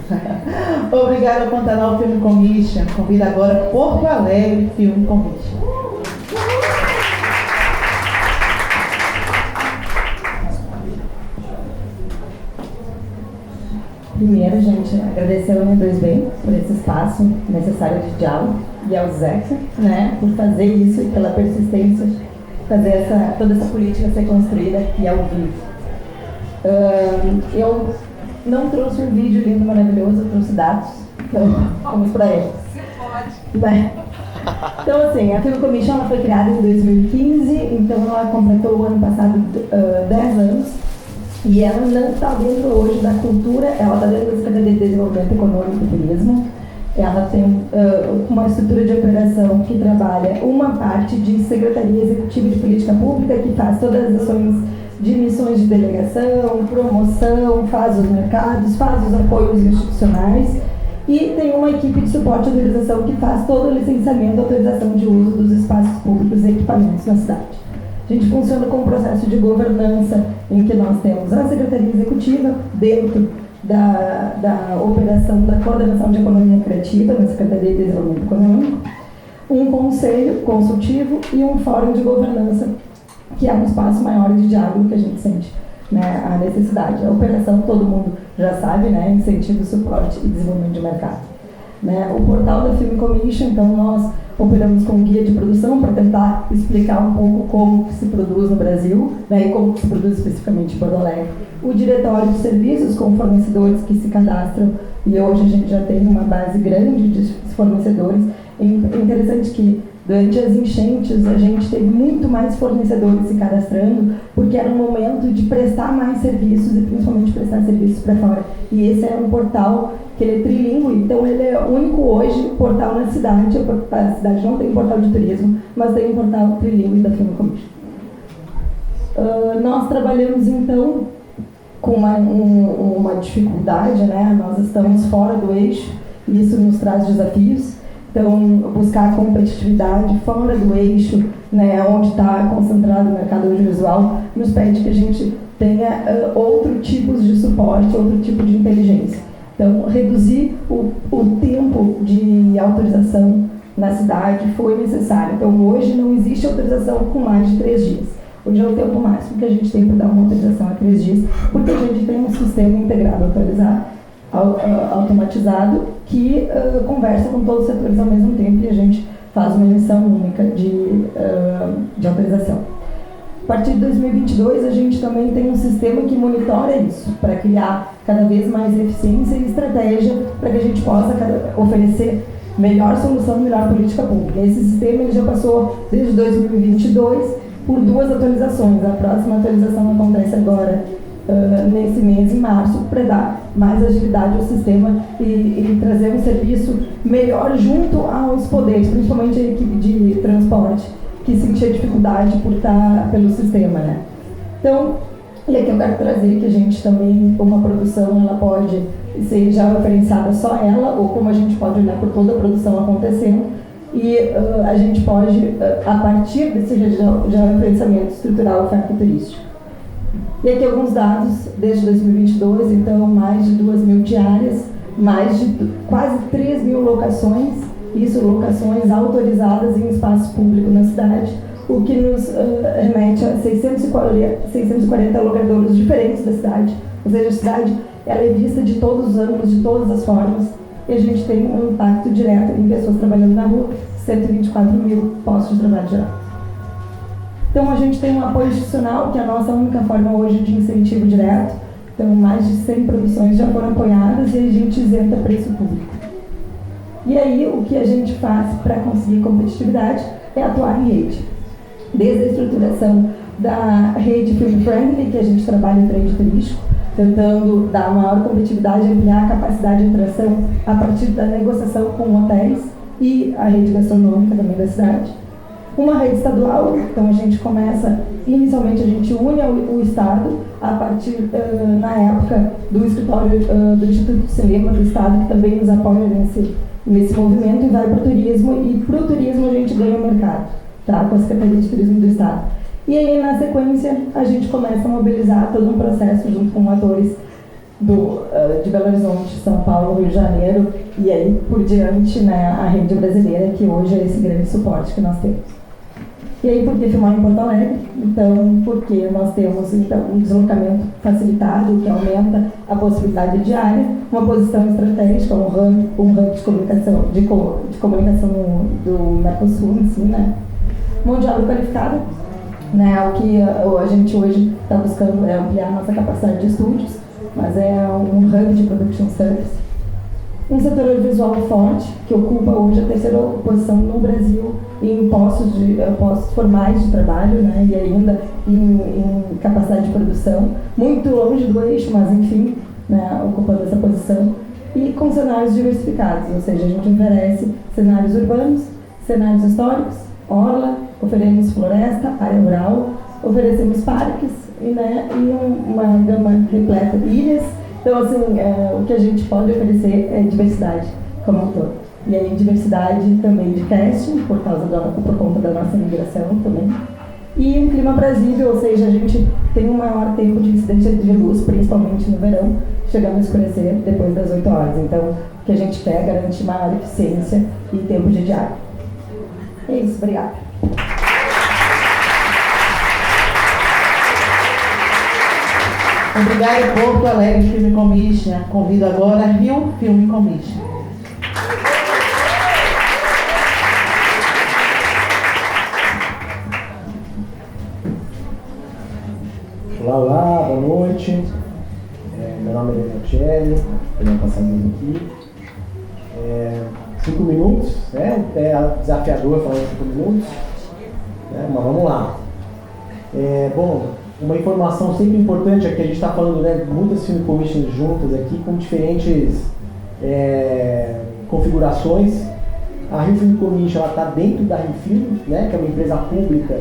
Obrigada ao Pantanal Film Commission. Convido agora Porto Alegre Film Commission. Primeiro, gente, agradecer ao N2B por esse espaço necessário de diálogo e ao Zeca, né, por fazer isso e pela persistência, fazer toda essa política ser construída aqui ao vivo. Eu não trouxe um vídeo lindo, maravilhoso, eu trouxe dados, então vamos para eles. Então, assim, a Film Commission ela foi criada em 2015, então ela completou o ano passado 10 anos. E ela não está dentro hoje da cultura, ela está dentro da Secretaria de Desenvolvimento Econômico e Turismo. Ela tem uma estrutura de operação que trabalha uma parte de Secretaria Executiva de Política Pública, que faz todas as ações de missões de delegação, promoção, faz os mercados, faz os apoios institucionais. E tem uma equipe de suporte e autorização que faz todo o licenciamento e autorização de uso dos espaços públicos e equipamentos na cidade. A gente funciona com um processo de governança em que nós temos a Secretaria Executiva dentro da operação da Coordenação de Economia Criativa na Secretaria de Desenvolvimento Econômico, um conselho consultivo e um fórum de governança, que é um espaço maior de diálogo que a gente sente, né, a necessidade. A operação, todo mundo já sabe, né, incentivo, suporte e desenvolvimento de mercado. Né, o portal da Film Commission, então nós operamos com um guia de produção para tentar explicar um pouco como se produz no Brasil, né, e como se produz especificamente em Porto Alegre. O diretório de serviços com fornecedores que se cadastram, e hoje a gente já tem uma base grande de fornecedores. É interessante que durante as enchentes a gente teve muito mais fornecedores se cadastrando, porque era um momento de prestar mais serviços e principalmente prestar serviços para fora. E esse é um portal que ele é trilingue, então ele é o único hoje portal na cidade. A cidade não tem portal de turismo, mas tem um portal trilingue da Film Commission. Nós trabalhamos então com uma dificuldade, né? Nós estamos fora do eixo e isso nos traz desafios. Então, buscar competitividade fora do eixo, né, onde está concentrado o mercado audiovisual, nos pede que a gente tenha outros tipos de suporte, outro tipo de inteligência. Então, reduzir o tempo de autorização na cidade foi necessário. Então, hoje não existe autorização com mais de 3 dias. Hoje é o tempo máximo que a gente tem para dar uma autorização a 3 dias, porque a gente tem um sistema integrado automatizado que conversa com todos os setores ao mesmo tempo e a gente faz uma emissão única de autorização. A partir de 2022, a gente também tem um sistema que monitora isso, para criar cada vez mais eficiência e estratégia para que a gente possa oferecer melhor solução, melhor política pública. Esse sistema ele já passou, desde 2022, por 2 atualizações. A próxima atualização acontece agora, nesse mês, em março, para dar mais agilidade ao sistema e trazer um serviço melhor junto aos poderes, principalmente a equipe de transporte, que sentia dificuldade por estar pelo sistema, né? Então, e aqui eu quero trazer que a gente também, uma produção, ela pode ser já referenciada só ela, ou como a gente pode olhar por toda a produção acontecendo, e a gente pode, a partir desse já referenciamento estrutural oferta turística. E aqui alguns dados desde 2022, então mais de 2.000 diárias, mais de quase 3.000 locações, isso locações autorizadas em espaço público na cidade, o que nos remete a 640 locadouros diferentes da cidade, ou seja, a cidade ela é vista de todos os ângulos, de todas as formas, e a gente tem um impacto direto em pessoas trabalhando na rua, 124.000 postos de trabalho geral. Então a gente tem um apoio institucional, que é a nossa única forma hoje de incentivo direto. Então mais de 100 produções já foram apoiadas e a gente isenta preço público. E aí o que a gente faz para conseguir competitividade é atuar em rede. Desde a estruturação da rede Film Friendly, que a gente trabalha em trade turístico, tentando dar maior competitividade, ampliar a capacidade de atração a partir da negociação com hotéis e a rede gastronômica também da cidade. Uma rede estadual, então a gente começa, inicialmente a gente une o Estado, a partir, na época, do escritório do Instituto de Cinema do Estado, que também nos apoia nesse movimento, e vai para o turismo, e para o turismo a gente ganha o mercado, tá? Com a Secretaria de Turismo do Estado. E aí, na sequência, a gente começa a mobilizar todo um processo junto com atores de Belo Horizonte, São Paulo, Rio de Janeiro, e aí por diante, né, a rede brasileira, que hoje é esse grande suporte que nós temos. E aí, por que filmar em Porto Alegre? Então, porque nós temos um deslocamento facilitado, que aumenta a possibilidade diária, uma posição estratégica, um hub de comunicação do Mercosul em si, né? Mão de obra qualificada, né? O que a gente hoje está buscando é ampliar a nossa capacidade de estúdios, mas é um hub de production service. Um setor audiovisual forte, que ocupa hoje a terceira posição no Brasil em postos formais de trabalho, né, e ainda em capacidade de produção, muito longe do eixo, mas enfim, né, ocupando essa posição, e com cenários diversificados, ou seja, a gente oferece cenários urbanos, cenários históricos, orla, oferecemos floresta, área rural, oferecemos parques e uma gama repleta de ilhas. Então, assim, o que a gente pode oferecer é diversidade como um todo. E aí, diversidade também de casting, por conta da nossa migração também. E um clima aprazível, ou seja, a gente tem um maior tempo de incidência de luz, principalmente no verão, chegando a escurecer depois das 8 horas. Então, o que a gente quer é garantir maior eficiência e tempo de diário. É isso, obrigada. Obrigada, Porto Alegre Film Commission. Convido agora a Rio Film Commission. Olá, boa noite. Meu nome é Daniel Tchelle, tenho passagem aqui. 5 minutos, né? É desafiador falar em 5 minutos, né? Mas vamos lá. Bom, uma informação sempre importante é que a gente está falando, né, muitas film commissions juntas aqui com diferentes configurações. A Rio Film Commission está dentro da Rio Film, né, que é uma empresa pública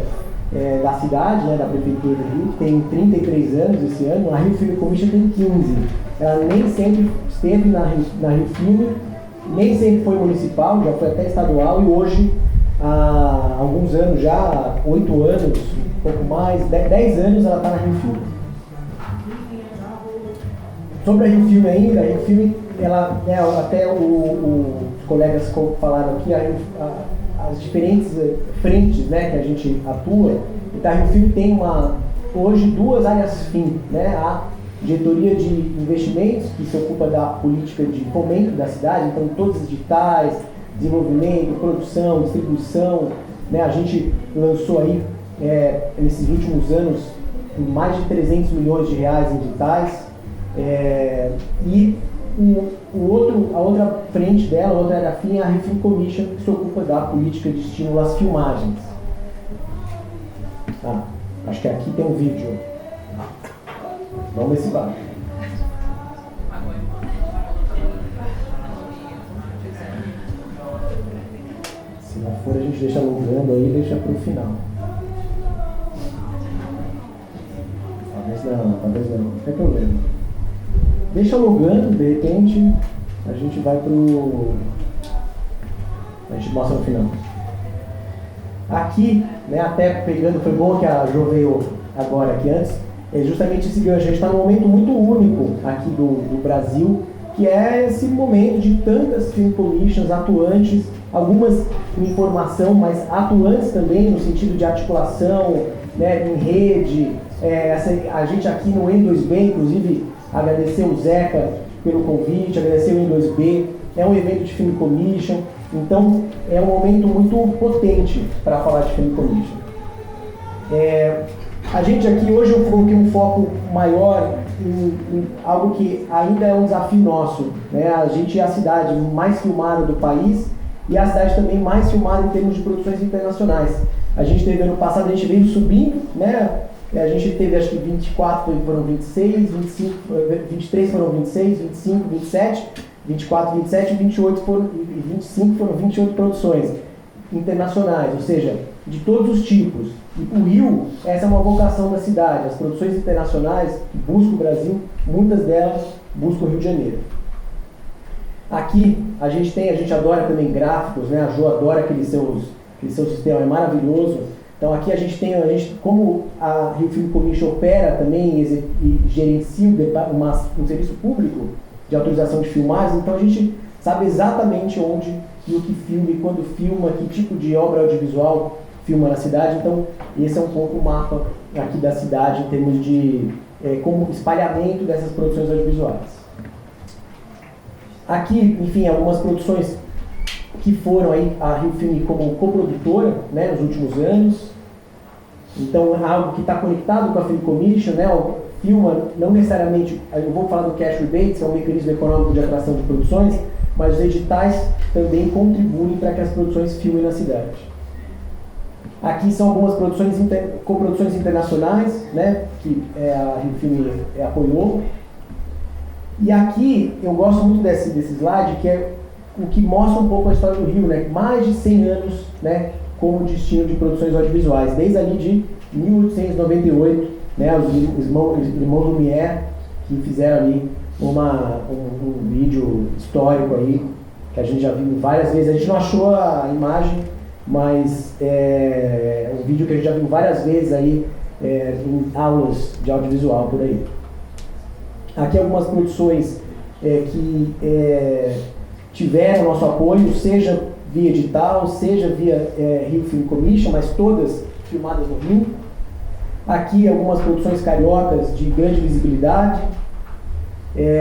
da cidade, né, da Prefeitura do Rio, que tem 33 anos esse ano. A Rio Film Commission tem 15. Ela nem sempre esteve na Rio Film, nem sempre foi municipal, já foi até estadual e hoje, há alguns anos já, 8 anos, um pouco mais, 10 anos ela está na Rio Film. Sobre a Rio Film ainda, a Rio Film, ela, né, até os colegas falaram aqui, as diferentes frentes, né, que a gente atua. Então a Rio Film tem hoje 2 áreas FIM, né, a diretoria de investimentos, que se ocupa da política de fomento da cidade, então todos os digitais, desenvolvimento, produção, distribuição, né, a gente lançou aí nesses últimos anos mais de 300 milhões de reais em digitais, e a outra frente dela, a outra área FIM, é a Rio Film Commission, que se ocupa da política de estímulo às filmagens. Acho que aqui tem um vídeo. Vamos ver se vai. Se não for, a gente deixa alongando aí e deixa para o final. Talvez não tem problema. Deixa alongando, de repente a gente vai a gente mostra no final. Aqui, né, até pegando, foi bom que a Jo veio agora aqui antes, é justamente esse gancho. A gente está num momento muito único aqui do Brasil, que é esse momento de tantas film commissions atuantes, algumas em formação, mas atuantes também no sentido de articulação, né, em rede. A gente aqui no N2B, inclusive, agradecer o Zeca pelo convite, agradecer o N2B, é um evento de film commission, então é um momento muito potente para falar de film commission. A gente aqui hoje eu coloquei um foco maior em algo que ainda é um desafio nosso, né? A gente é a cidade mais filmada do país e a cidade também mais filmada em termos de produções internacionais. A gente teve ano passado, a gente veio subindo, né? A gente teve acho que 24 foram 26, 25, 23 foram 26, 25, 27, 24, 27 e 28 e 25 foram 28 produções internacionais, ou seja, de todos os tipos. E o Rio, essa é uma vocação da cidade. As produções internacionais que buscam o Brasil, muitas delas buscam o Rio de Janeiro. Aqui a gente adora também gráficos, né? A Jo adora aquele seu sistema, é maravilhoso. Então aqui a gente como a Rio Film Commission opera também e gerencia um serviço público de autorização de filmagens, então a gente sabe exatamente onde e o que filma e quando filma, que tipo de obra audiovisual filma na cidade. Então, esse é um pouco o mapa aqui da cidade em termos de como espalhamento dessas produções audiovisuais. Aqui, enfim, algumas produções que foram aí a Rio Filme como coprodutora, né, nos últimos anos. Então, é algo que está conectado com a Film Commission, né, filma, não necessariamente, eu vou falar do cash rebates, é um mecanismo econômico de atração de produções, mas os editais também contribuem para que as produções filmem na cidade. Aqui são algumas produções coproduções internacionais, né, que a Rio Filme apoiou. E aqui eu gosto muito desse slide, que é o que mostra um pouco a história do Rio, né, mais de 100 anos, né, como destino de produções audiovisuais, desde ali de 1898, né, os irmãos Lumière, que fizeram ali um vídeo histórico aí, que a gente já viu várias vezes. A gente não achou a imagem, mas é um vídeo que a gente já viu várias vezes aí em aulas de audiovisual por aí. Aqui algumas produções que tiveram nosso apoio, seja via edital, seja via Rio Film Commission, mas todas filmadas no Rio. Aqui algumas produções cariocas de grande visibilidade,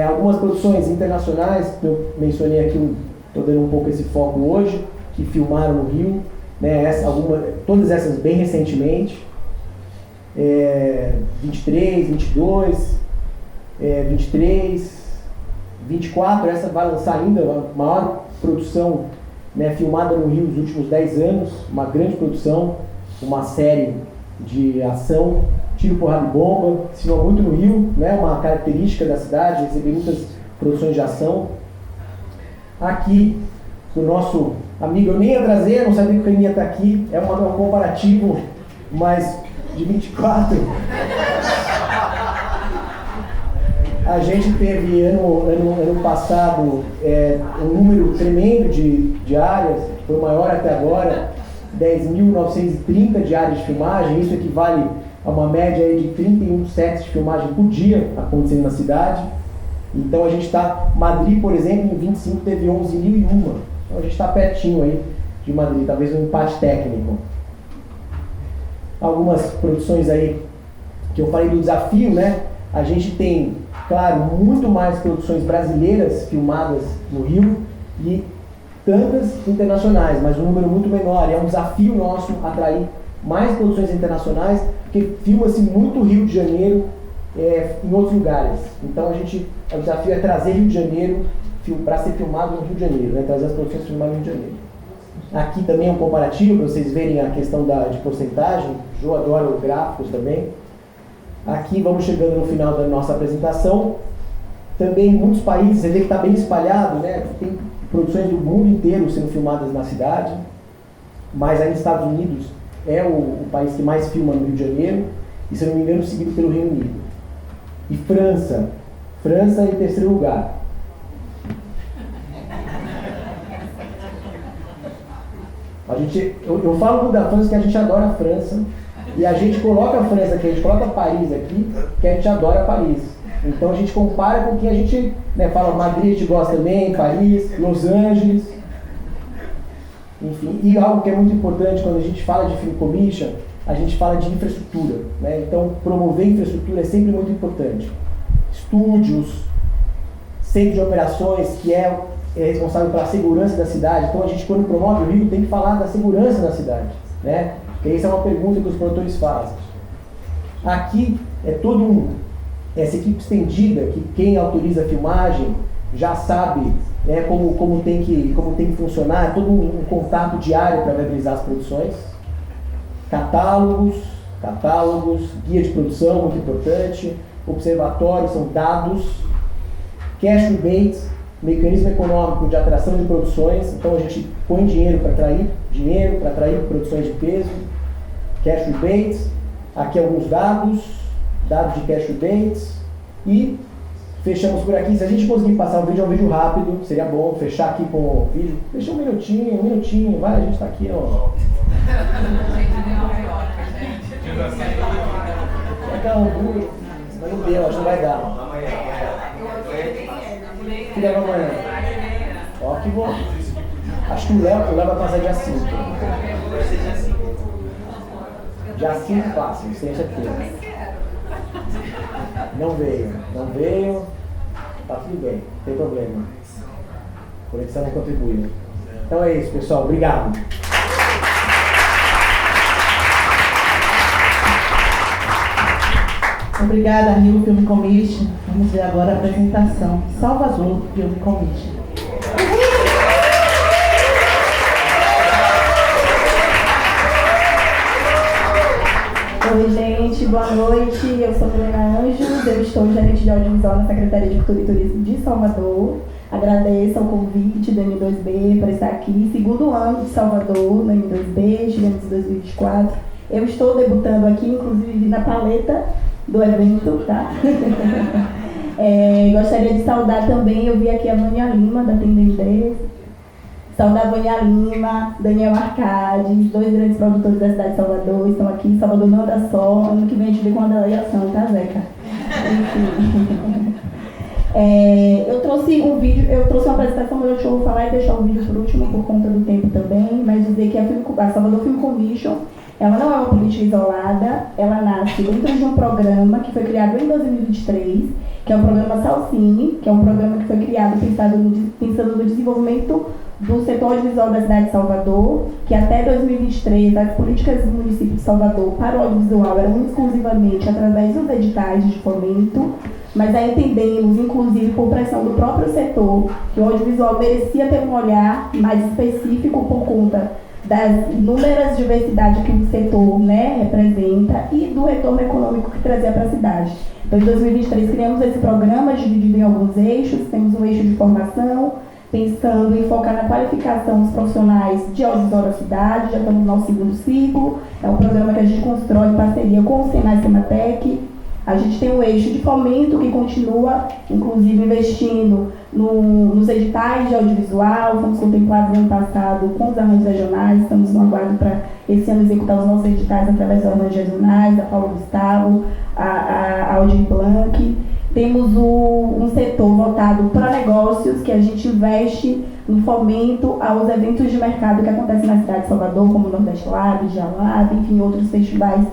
algumas produções internacionais, que eu mencionei aqui, estou dando um pouco esse foco hoje, que filmaram no Rio, né, todas essas bem recentemente, 23, 22, 23, 24, essa vai lançar ainda a maior produção, né, filmada no Rio nos últimos 10 anos, uma grande produção, uma série de ação, tiro, porrada e bomba, se filmou muito no Rio, né, uma característica da cidade, receber muitas produções de ação. Aqui, o nosso amigo, eu nem ia trazer, não sabia que ele ia estar aqui, é um comparativo, mas de 24. A gente teve ano passado um número tremendo de áreas, foi o maior até agora, 10.930 diárias de filmagem, isso equivale a uma média aí de 31 sets de filmagem por dia acontecendo na cidade. Então a gente está, Madrid, por exemplo, em 25 teve 11.001, então a gente está pertinho aí de Madrid, talvez um empate técnico. Algumas produções aí que eu falei do desafio, né? A gente tem, claro, muito mais produções brasileiras filmadas no Rio e tantas internacionais, mas um número muito menor. É um desafio nosso atrair mais produções internacionais, porque filma-se muito Rio de Janeiro em outros lugares. Então o desafio é trazer Rio de Janeiro para ser filmado no Rio de Janeiro, né? Trazer as produções filmadas no Rio de Janeiro. Aqui também é um comparativo, para vocês verem a questão de porcentagem. Jo adora gráficos também. Aqui vamos chegando no final da nossa apresentação. Também em muitos países, você vê que está bem espalhado, né? Tem produções do mundo inteiro sendo filmadas na cidade, mas aí nos Estados Unidos é o país que mais filma no Rio de Janeiro, e se não me engano seguido pelo Reino Unido. E França em terceiro lugar. Eu falo da França que a gente adora a França, e a gente coloca a França aqui, a gente coloca Paris aqui, que a gente adora Paris. Então a gente compara com quem a gente, né, fala Madrid, a gente gosta também, Paris, Los Angeles. Enfim, e algo que é muito importante quando a gente fala de Film Commission, a gente fala de infraestrutura, né? Então promover infraestrutura é sempre muito importante. Estúdios, centro de operações, que é responsável pela segurança da cidade. Então a gente, quando promove o Rio, tem que falar da segurança da cidade, né? Porque essa é uma pergunta que os produtores fazem. Aqui é essa equipe estendida, que quem autoriza a filmagem já sabe, né, como tem que funcionar, é todo um contato diário para viabilizar as produções. Catálogos, guia de produção, muito importante, observatório, são dados, cash rebates, mecanismo econômico de atração de produções, então a gente põe dinheiro para atrair produções de peso, cash rebates, aqui alguns dados de cash rebates, e fechamos por aqui. Se a gente conseguir passar o vídeo, é um vídeo rápido, seria bom fechar aqui com o vídeo. Deixa um minutinho, vai, a gente está aqui, ó. Mas não deu, acho que não vai dar. Fica pra amanhã. Ó, que bom. Acho que o Léo vai passar dia 5. Já 5 clássicos, tenho certeza. Não veio, tá tudo bem, não tem problema. A conexão não contribuiu. Então é isso, pessoal, obrigado. Obrigada, Rio Film Commission. Vamos ver agora a apresentação. Salvador Film Commission. Oi, gente, boa noite. Eu sou Milena Anjos, eu estou gerente de audiovisual na Secretaria de Cultura e Turismo de Salvador. Agradeço ao convite do M2B para estar aqui. Segundo ano de Salvador, no M2B, chegamos em 2024. Eu estou debutando aqui, inclusive na paleta do evento, tá? Gostaria de saudar também, eu vi aqui a Vânia Lima, da Tendendez. Saudar Vânia Lima, Daniel Arcade, 2 grandes produtores da cidade de Salvador, estão aqui em Salvador, não anda só, ano que vem a gente vem com uma delegação, tá, Zeca? Enfim. Eu trouxe um vídeo, eu trouxe uma apresentação, mas eu vou falar e deixar o vídeo por último por conta do tempo também, mas dizer que a Salvador Film Commission, ela não é uma política isolada, ela nasce dentro de um programa que foi criado em 2023, que é o programa Salcine, que é um programa que foi criado pensando no desenvolvimento do setor audiovisual da cidade de Salvador, que até 2023 as políticas do município de Salvador para o audiovisual eram exclusivamente através dos editais de fomento, mas aí entendemos, inclusive por pressão do próprio setor, que o audiovisual merecia ter um olhar mais específico por conta das inúmeras diversidades que o setor, né, representa e do retorno econômico que trazia para a cidade. Então, em 2023, criamos esse programa dividido em alguns eixos. Temos um eixo de formação, pensando em focar na qualificação dos profissionais de audiovisual da cidade. Já estamos no nosso 2º ciclo. É um programa que a gente constrói em parceria com o Senai Sematec. A gente tem um eixo de fomento que continua, inclusive, investindo nos editais de audiovisual. Fomos contemplados no ano passado com os arranjos regionais. Estamos no aguardo para esse ano executar os nossos editais através dos arranjos regionais, da Paulo Gustavo, a Aldir Blanc. Temos um setor voltado para negócios, que a gente investe no fomento aos eventos de mercado que acontecem na cidade de Salvador, como o Nordeste Lab, Jalab, enfim, outros festivais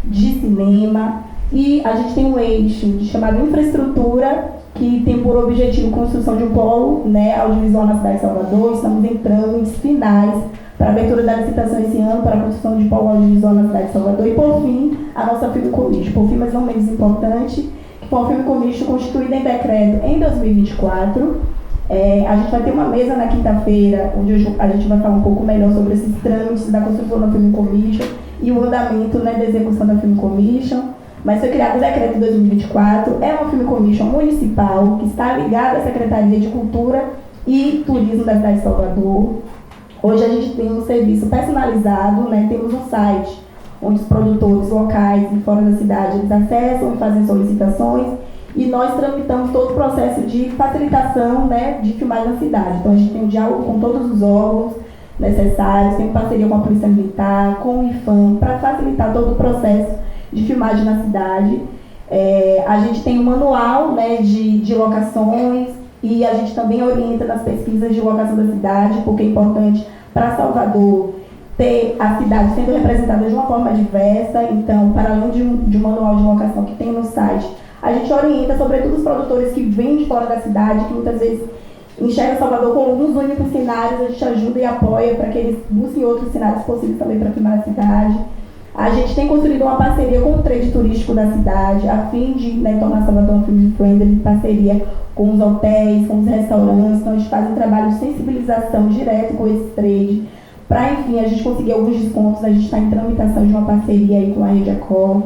de cinema. E a gente tem um eixo chamado infraestrutura, que tem por objetivo a construção de um polo, né, audiovisual na cidade de Salvador. Estamos em trâmites finais para a abertura da licitação esse ano para a construção de polo audiovisual na cidade de Salvador. E, por fim, a nossa Film Commission. Por fim, mas não menos importante, que foi a Film Commission constituída em decreto em 2024. A gente vai ter uma mesa na quinta-feira, onde a gente vai falar um pouco melhor sobre esses trâmites da construção da Film Commission e o andamento, né, da execução da Film Commission. Mas foi criado o decreto em 2024, é uma Film Commission municipal que está ligada à Secretaria de Cultura e Turismo da cidade de Salvador. Hoje a gente tem um serviço personalizado, né? Temos um site onde os produtores locais e fora da cidade eles acessam e fazem solicitações, e nós tramitamos todo o processo de facilitação, né, de filmagem na cidade. Então a gente tem um diálogo com todos os órgãos necessários, tem parceria com a Polícia Militar, com o IFAM, para facilitar todo o processo de filmagem na cidade. A gente tem um manual, né, de locações, e a gente também orienta nas pesquisas de locação da cidade, porque é importante para Salvador ter a cidade sendo representada de uma forma diversa. Então, para além de um manual de locação que tem no site, a gente orienta sobretudo os produtores que vêm de fora da cidade, que muitas vezes enxergam Salvador com alguns únicos cenários. A gente ajuda e apoia para que eles busquem outros cenários possíveis também para filmar a cidade. A gente tem construído uma parceria com o trade turístico da cidade, a fim de, né, tornar Salvador um film friendly, em parceria com os hotéis, com os restaurantes. Então a gente faz um trabalho de sensibilização direto com esse trade, para, enfim, a gente conseguir alguns descontos. A gente está em tramitação de uma parceria aí com a Rede Acor.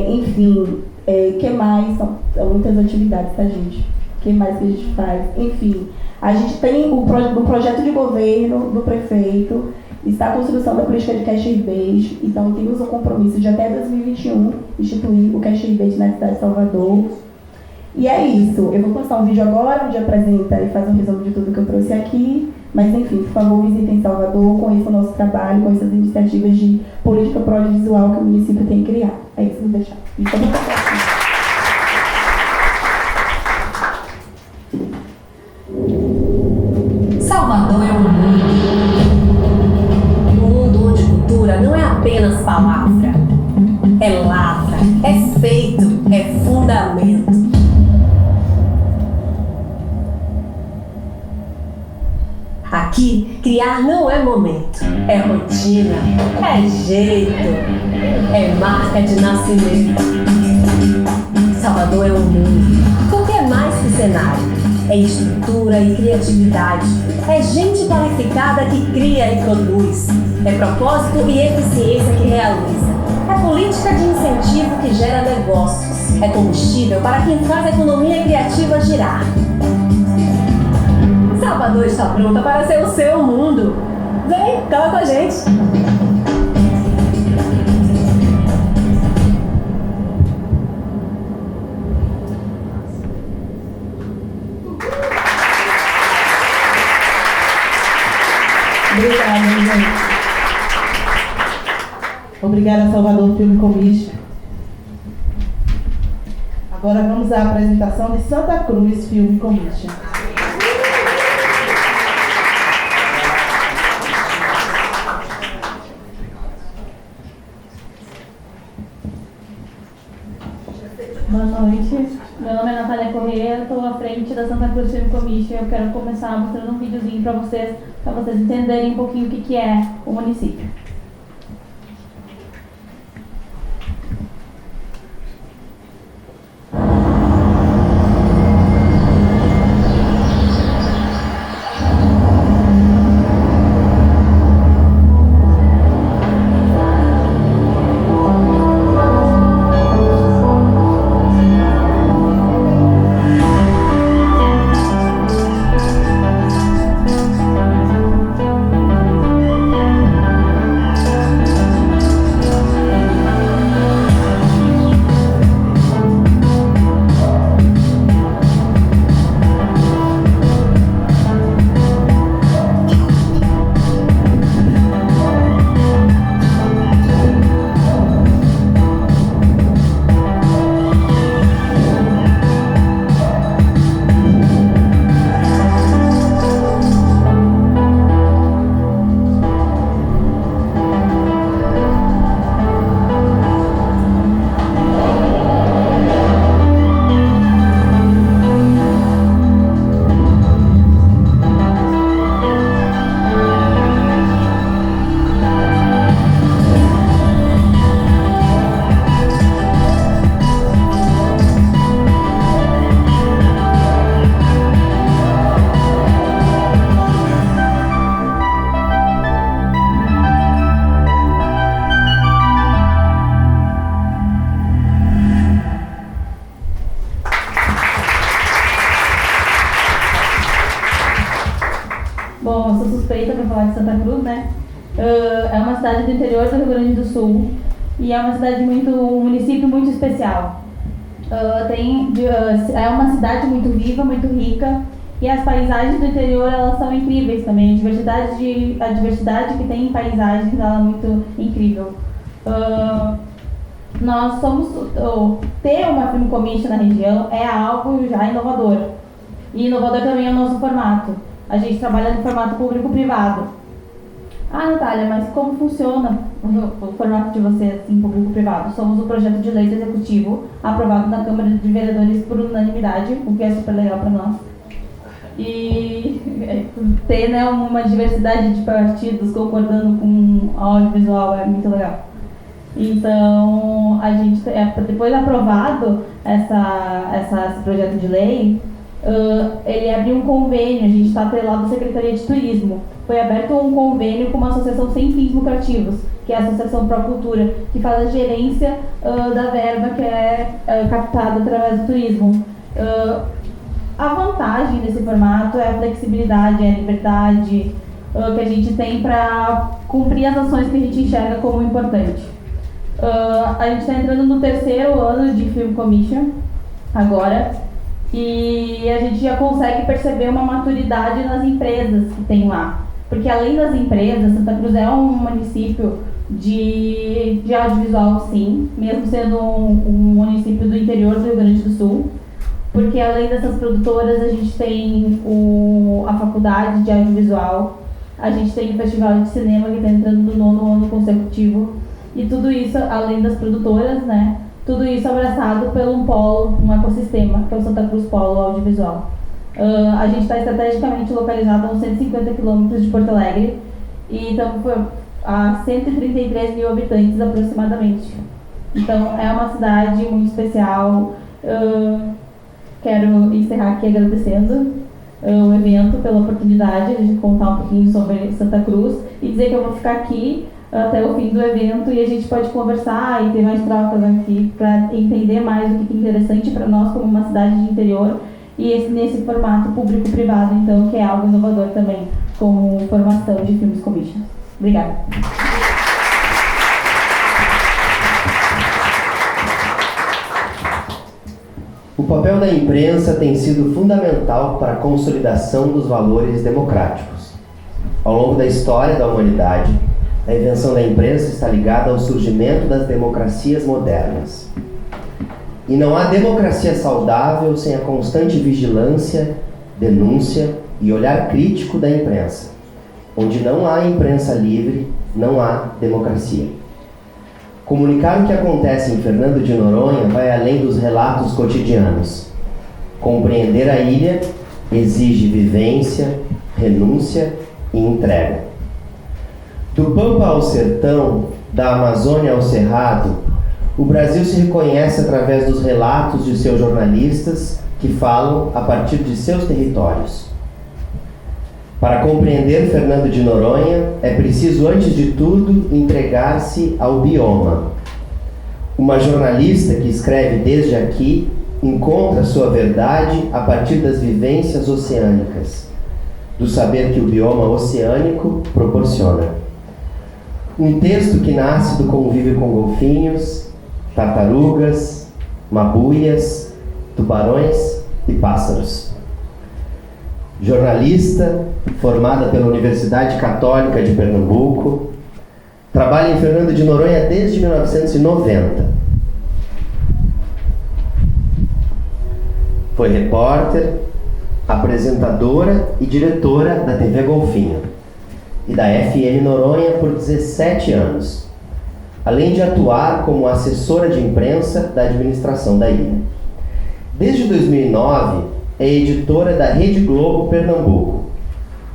Enfim, que mais? São muitas atividades, tá, gente? O que mais que a gente faz? Enfim, a gente tem o projeto de governo do prefeito, está a construção da política de cash rebate. Então temos o compromisso de até 2021 instituir o cash rebate na cidade de Salvador. E é isso. Eu vou postar um vídeo agora onde apresenta e faz um resumo de tudo que eu trouxe aqui. Mas enfim, por favor, visitem Salvador, conheçam o nosso trabalho, conheçam as iniciativas de política pro audiovisual que o município tem criado. É isso, vou deixar. Salvador é um mundo onde cultura não é apenas palavras, Aqui, criar não é momento, é rotina, é jeito, é marca de nascimento. Salvador é um mundo, porque é mais que cenário, é estrutura e criatividade, é gente qualificada que cria e produz, é propósito e eficiência que realiza, é política de incentivo que gera negócios, é combustível para quem faz a economia criativa girar. Salvador está pronta para ser o seu mundo. Vem, cola com a gente. Obrigada, gente. Obrigada, Salvador Film Commission. Agora vamos à apresentação de Santa Cruz Film Commission. Boa noite, meu nome é Natália Corrêa, estou à frente da Santa Cruz Film Commission. Eu quero começar mostrando um videozinho para vocês entenderem um pouquinho o que é o município. Bom, eu sou suspeita para falar de Santa Cruz, né? É uma cidade do interior do Rio Grande do Sul e é uma cidade um município muito especial. É uma cidade muito viva, muito rica, e as paisagens do interior elas são incríveis também. A diversidade que tem em paisagens ela é muito incrível. Nós ter uma Film Commission na região é algo já inovador. E inovador também é o nosso formato. A gente trabalha no formato público-privado. Ah, Natália, mas como funciona o formato de vocês em público-privado? Somos um projeto de lei executivo aprovado na Câmara de Vereadores por unanimidade, o que é super legal para nós. E ter, né, uma diversidade de partidos concordando com audiovisual é muito legal. Então, a gente, depois de aprovado esse projeto de lei, ele abriu um convênio, a gente está atrelado à Secretaria de Turismo. Foi aberto um convênio com uma associação sem fins lucrativos, que é a Associação Pro Cultura, que faz a gerência da verba que é captada através do turismo. A vantagem desse formato é a flexibilidade, é a liberdade que a gente tem para cumprir as ações que a gente enxerga como importante. A gente está entrando no 3º ano de Film Commission agora, e a gente já consegue perceber uma maturidade nas empresas que tem lá. Porque além das empresas, Santa Cruz é um município de audiovisual, sim, mesmo sendo um município do interior do Rio Grande do Sul. Porque além dessas produtoras, a gente tem a faculdade de audiovisual, a gente tem o festival de cinema que está entrando no 9º ano consecutivo. E tudo isso, além das produtoras, né? Tudo isso abraçado por um polo, um ecossistema, que é o Santa Cruz Polo Audiovisual. A gente está estrategicamente localizado a uns 150 quilômetros de Porto Alegre e estamos a 133 mil habitantes aproximadamente. Então é uma cidade muito especial. Quero encerrar aqui agradecendo o evento pela oportunidade de contar um pouquinho sobre Santa Cruz e dizer que eu vou ficar aqui até o fim do evento e a gente pode conversar e ter mais trocas aqui para entender mais o que é interessante para nós como uma cidade de interior e nesse formato público-privado, então, que é algo inovador também, como formação de filmes commissions. Obrigada. O papel da imprensa tem sido fundamental para a consolidação dos valores democráticos. Ao longo da história da humanidade, a invenção da imprensa está ligada ao surgimento das democracias modernas. E não há democracia saudável sem a constante vigilância, denúncia e olhar crítico da imprensa. Onde não há imprensa livre, não há democracia. Comunicar o que acontece em Fernando de Noronha vai além dos relatos cotidianos. Compreender a ilha exige vivência, renúncia e entrega. Do Pampa ao Sertão, da Amazônia ao Cerrado, o Brasil se reconhece através dos relatos de seus jornalistas que falam a partir de seus territórios. Para compreender Fernando de Noronha, é preciso, antes de tudo, entregar-se ao bioma. Uma jornalista que escreve desde aqui encontra sua verdade a partir das vivências oceânicas, do saber que o bioma oceânico proporciona. Um texto que nasce do convívio com golfinhos, tartarugas, mabuias, tubarões e pássaros. Jornalista, formada pela Universidade Católica de Pernambuco, trabalha em Fernando de Noronha desde 1990. Foi repórter, apresentadora e diretora da TV Golfinho e da FM Noronha por 17 anos, além de atuar como assessora de imprensa da administração da ilha. Desde 2009, é editora da Rede Globo Pernambuco,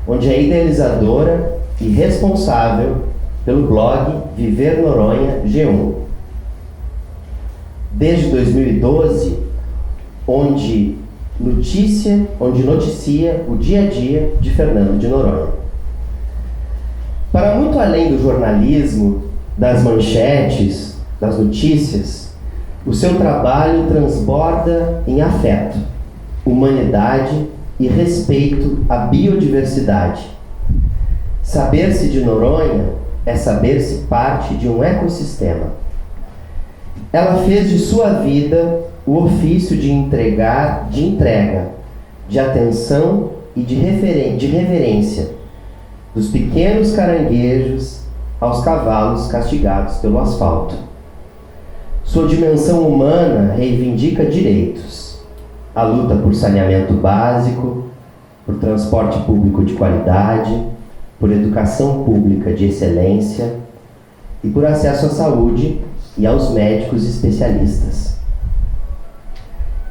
onde é idealizadora e responsável pelo blog Viver Noronha G1. Desde 2012, onde noticia o dia a dia de Fernando de Noronha. Para muito além do jornalismo, das manchetes, das notícias, o seu trabalho transborda em afeto, humanidade e respeito à biodiversidade. Saber-se de Noronha é saber-se parte de um ecossistema. Ela fez de sua vida o ofício de entrega, de atenção e de reverência, dos pequenos caranguejos aos cavalos castigados pelo asfalto. Sua dimensão humana reivindica direitos, a luta por saneamento básico, por transporte público de qualidade, por educação pública de excelência e por acesso à saúde e aos médicos especialistas.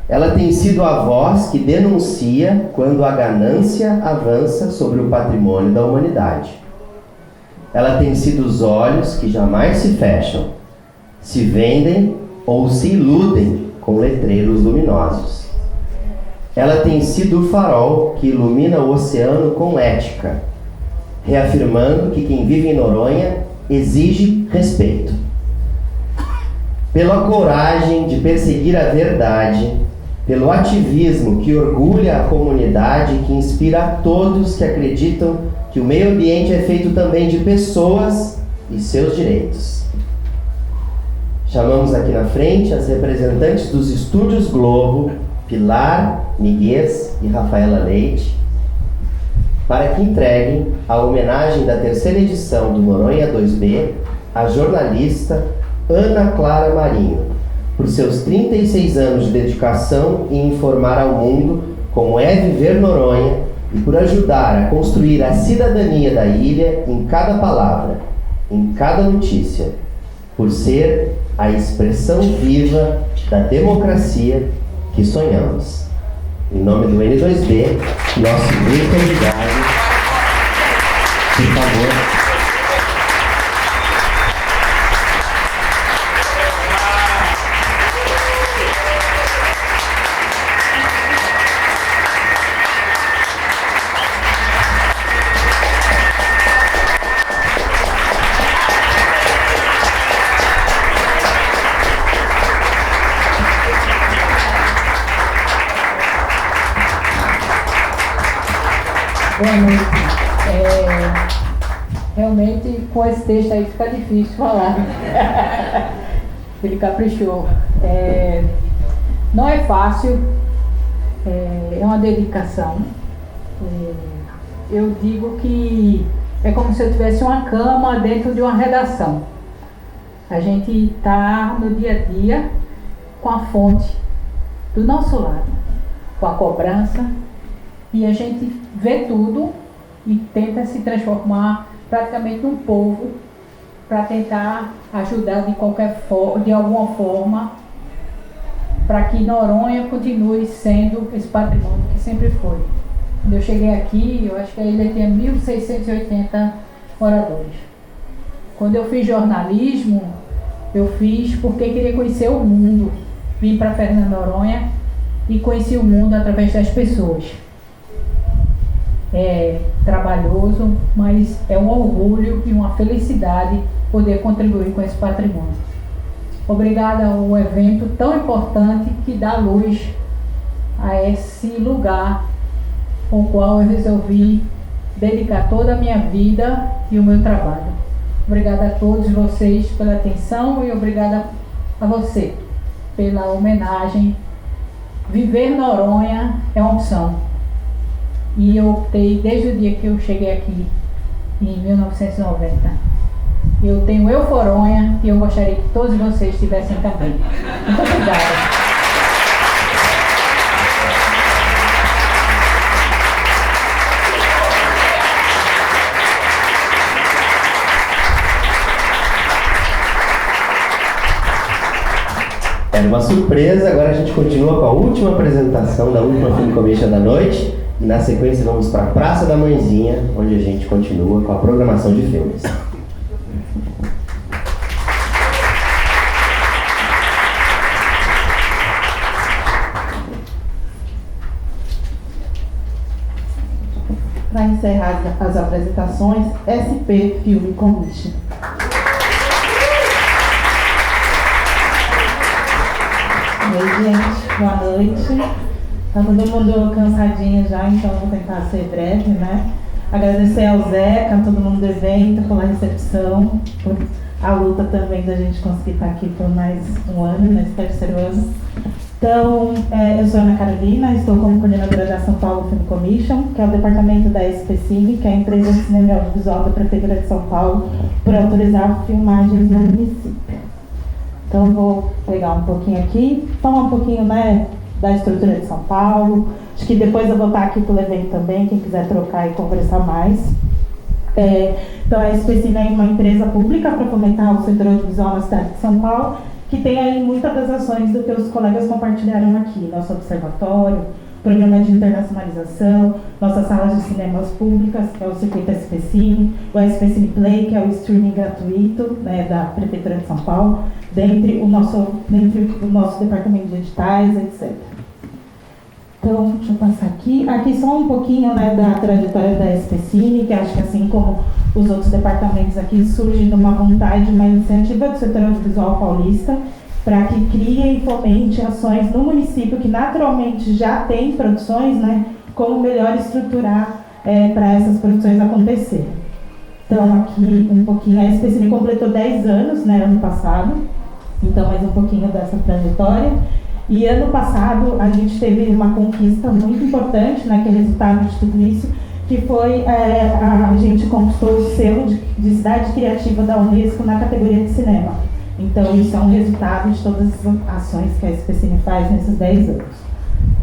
Ela tem sido a voz que denuncia quando a ganância avança sobre o patrimônio da humanidade. Ela tem sido os olhos que jamais se fecham, se vendem ou se iludem com letreiros luminosos. Ela tem sido o farol que ilumina o oceano com ética, reafirmando que quem vive em Noronha exige respeito. Pela coragem de perseguir a verdade, pelo ativismo que orgulha a comunidade e que inspira a todos que acreditam que o meio ambiente é feito também de pessoas e seus direitos. Chamamos aqui na frente as representantes dos Estúdios Globo, Pilar Miguez e Rafaela Leite, para que entreguem a homenagem da terceira edição do Noronha 2B à jornalista Ana Clara Marinho, por seus 36 anos de dedicação em informar ao mundo como é viver Noronha e por ajudar a construir a cidadania da ilha em cada palavra, em cada notícia, por ser a expressão viva da democracia que sonhamos. Em nome do N2B, nosso grupo convidado, por favor. Boa noite. Realmente, com esse texto aí fica difícil falar. Ele caprichou. Não é fácil, é uma dedicação. Eu digo que é como se eu tivesse uma cama dentro de uma redação. A gente está no dia a dia com a fonte do nosso lado, com a cobrança, e a gente vê tudo e tenta se transformar praticamente num povo para tentar ajudar de alguma forma para que Noronha continue sendo esse patrimônio que sempre foi. Quando eu cheguei aqui, eu acho que a ilha tinha 1.680 moradores. Quando eu fiz jornalismo, eu fiz porque queria conhecer o mundo. Vim para Fernando de Noronha e conheci o mundo através das pessoas. É trabalhoso, mas é um orgulho e uma felicidade poder contribuir com esse patrimônio. Obrigada ao evento tão importante que dá luz a esse lugar ao qual eu resolvi dedicar toda a minha vida e o meu trabalho. Obrigada a todos vocês pela atenção e obrigada a você pela homenagem. Viver Noronha é uma opção. E eu optei desde o dia que eu cheguei aqui, em 1990. Eu tenho Euforonha e eu gostaria que todos vocês tivessem também. Muito obrigada. Era uma surpresa, agora a gente continua com a última apresentação da última Film Commission da noite. E na sequência vamos para a Praça da Mãezinha, onde a gente continua com a programação de filmes. Para encerrar as apresentações, SP Film Commission. Oi, gente, boa noite. Tá todo mundo cansadinho já, então vou tentar ser breve, né? Agradecer ao Zeca, todo mundo do evento, pela recepção, por a luta também da gente conseguir estar aqui por mais um ano, nesse terceiro ano. Então, eu sou Ana Carolina, estou como coordenadora da São Paulo Film Commission, que é o departamento da SPCine, que é a empresa de cinema e audiovisual da Prefeitura de São Paulo, por autorizar filmagens no município. Então, vou pegar um pouquinho aqui, falar um pouquinho, né, da estrutura de São Paulo. Acho que depois eu vou estar aqui pelo evento também, quem quiser trocar e conversar mais. Então, a SPCine é uma empresa pública para fomentar o setor audiovisual na cidade de São Paulo, que tem aí muitas das ações do que os colegas compartilharam aqui. Nosso observatório, programa de internacionalização, nossas salas de cinemas públicas, que é o circuito SPCine, o SPCine Play, que é o streaming gratuito, né, da Prefeitura de São Paulo, dentre o nosso departamento de editais, etc. Então, deixa eu passar aqui. Aqui só um pouquinho, né, da trajetória da SPCine, que acho que assim como os outros departamentos aqui, surge de uma vontade, uma iniciativa do setor audiovisual paulista, para que crie e fomente ações no município que naturalmente já tem produções, né, como melhor estruturar para essas produções acontecerem. Então, aqui um pouquinho, a SPCine completou 10 anos, né, ano passado, então mais um pouquinho dessa trajetória. E ano passado a gente teve uma conquista muito importante, né, que é resultado de tudo isso, que foi a gente conquistou o selo de cidade criativa da Unesco na categoria de cinema. Então isso é um resultado de todas as ações que a SPCine faz nesses 10 anos.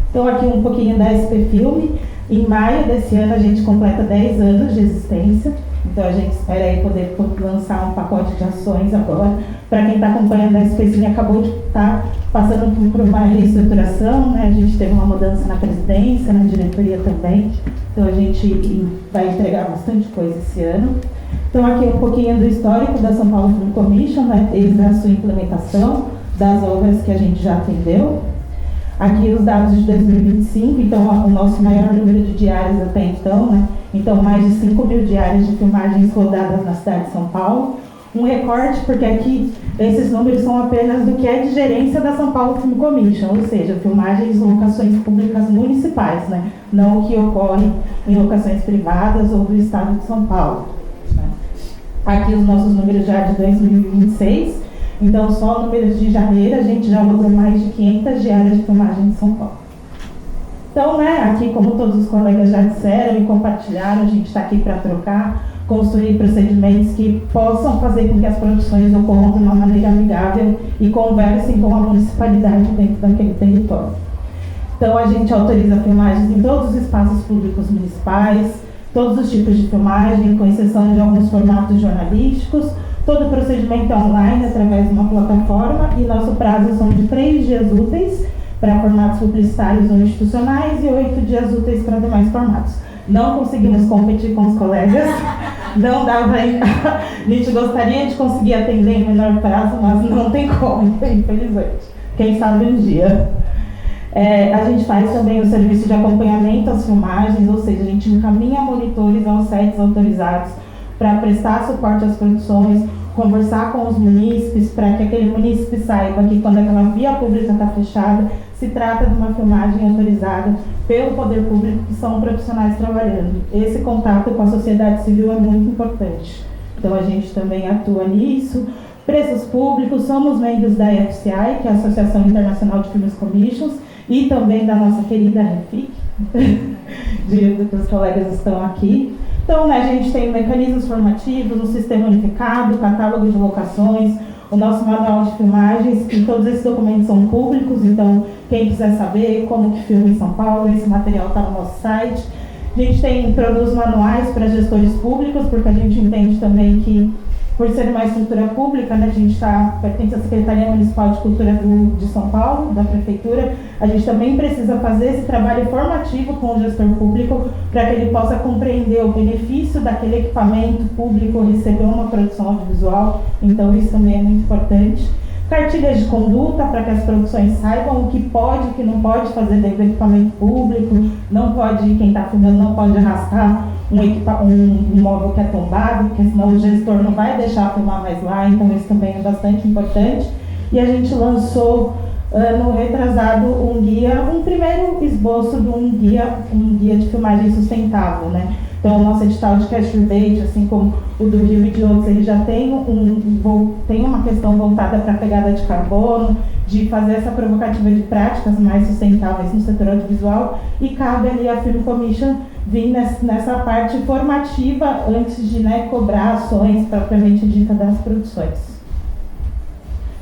Então aqui um pouquinho da SP Filme. Em maio desse ano a gente completa 10 anos de existência. Então a gente espera aí poder lançar um pacote de ações agora. Para quem está acompanhando a SPCine, acabou de estar passando por uma reestruturação, né? A gente teve uma mudança na presidência, na diretoria também. Então a gente vai entregar bastante coisa esse ano. Então aqui um pouquinho do histórico da São Paulo Film Commission, né? Desde a sua implementação, das obras que a gente já atendeu. Aqui os dados de 2025, então o nosso maior número de diárias até então, né? Então mais de 5.000 diárias de filmagens rodadas na cidade de São Paulo. Um recorte, porque aqui esses números são apenas do que é de gerência da São Paulo Film Commission, ou seja, filmagens em locações públicas municipais, né? Não o que ocorre em locações privadas ou do estado de São Paulo. Né? Aqui os nossos números já de 2026. Então, só no número de janeiro, a gente já rodou mais de 500 diárias de filmagem em São Paulo. Então, né, aqui, como todos os colegas já disseram e compartilharam, a gente está aqui para trocar, construir procedimentos que possam fazer com que as produções ocorram de uma maneira amigável e conversem com a municipalidade dentro daquele território. Então, a gente autoriza filmagens em todos os espaços públicos municipais, todos os tipos de filmagem, com exceção de alguns formatos jornalísticos. Todo o procedimento é online, através de uma plataforma, e nosso prazo são de 3 dias úteis para formatos publicitários ou institucionais e 8 dias úteis para demais formatos. Não conseguimos competir com os colegas, não dá para... A gente gostaria de conseguir atender em menor prazo, mas não tem como, infelizmente. Quem sabe um dia. A gente faz também o serviço de acompanhamento às filmagens, ou seja, a gente encaminha monitores aos sites autorizados para prestar suporte às produções, conversar com os munícipes para que aquele munícipe saiba que quando aquela via pública está fechada, se trata de uma filmagem autorizada pelo poder público, que são profissionais trabalhando. Esse contato com a sociedade civil é muito importante. Então a gente também atua nisso. Preços públicos, somos membros da IFCI, que é a Associação Internacional de Filmes Commissions, e também da nossa querida REFIC, digo que os colegas estão aqui. Então, né, a gente tem mecanismos formativos, um sistema unificado, catálogo de locações, o nosso manual de filmagens, e todos esses documentos são públicos, então quem quiser saber como que filma em São Paulo, esse material está no nosso site. A gente produz manuais para gestores públicos, porque a gente entende também que, por ser uma estrutura pública, né, a gente pertence à Secretaria Municipal de Cultura de São Paulo, da Prefeitura, a gente também precisa fazer esse trabalho formativo com o gestor público para que ele possa compreender o benefício daquele equipamento público receber uma produção audiovisual, então isso também é muito importante. Cartilhas de conduta para que as produções saibam o que pode e o que não pode fazer dentro do equipamento público, não pode, quem está filmando não pode arrastar um móvel que é tombado, porque senão o gestor não vai deixar filmar mais lá, então isso também é bastante importante. E a gente lançou no retrasado um primeiro esboço de um guia de filmagem sustentável, né? Então o nosso edital de cash rebate, assim como o do Rio e de outros, ele já tem uma questão voltada para a pegada de carbono, de fazer essa provocativa de práticas mais sustentáveis no setor audiovisual, e cabe ali a Film Commission vir nessa parte formativa antes de, né, cobrar ações propriamente dita das produções.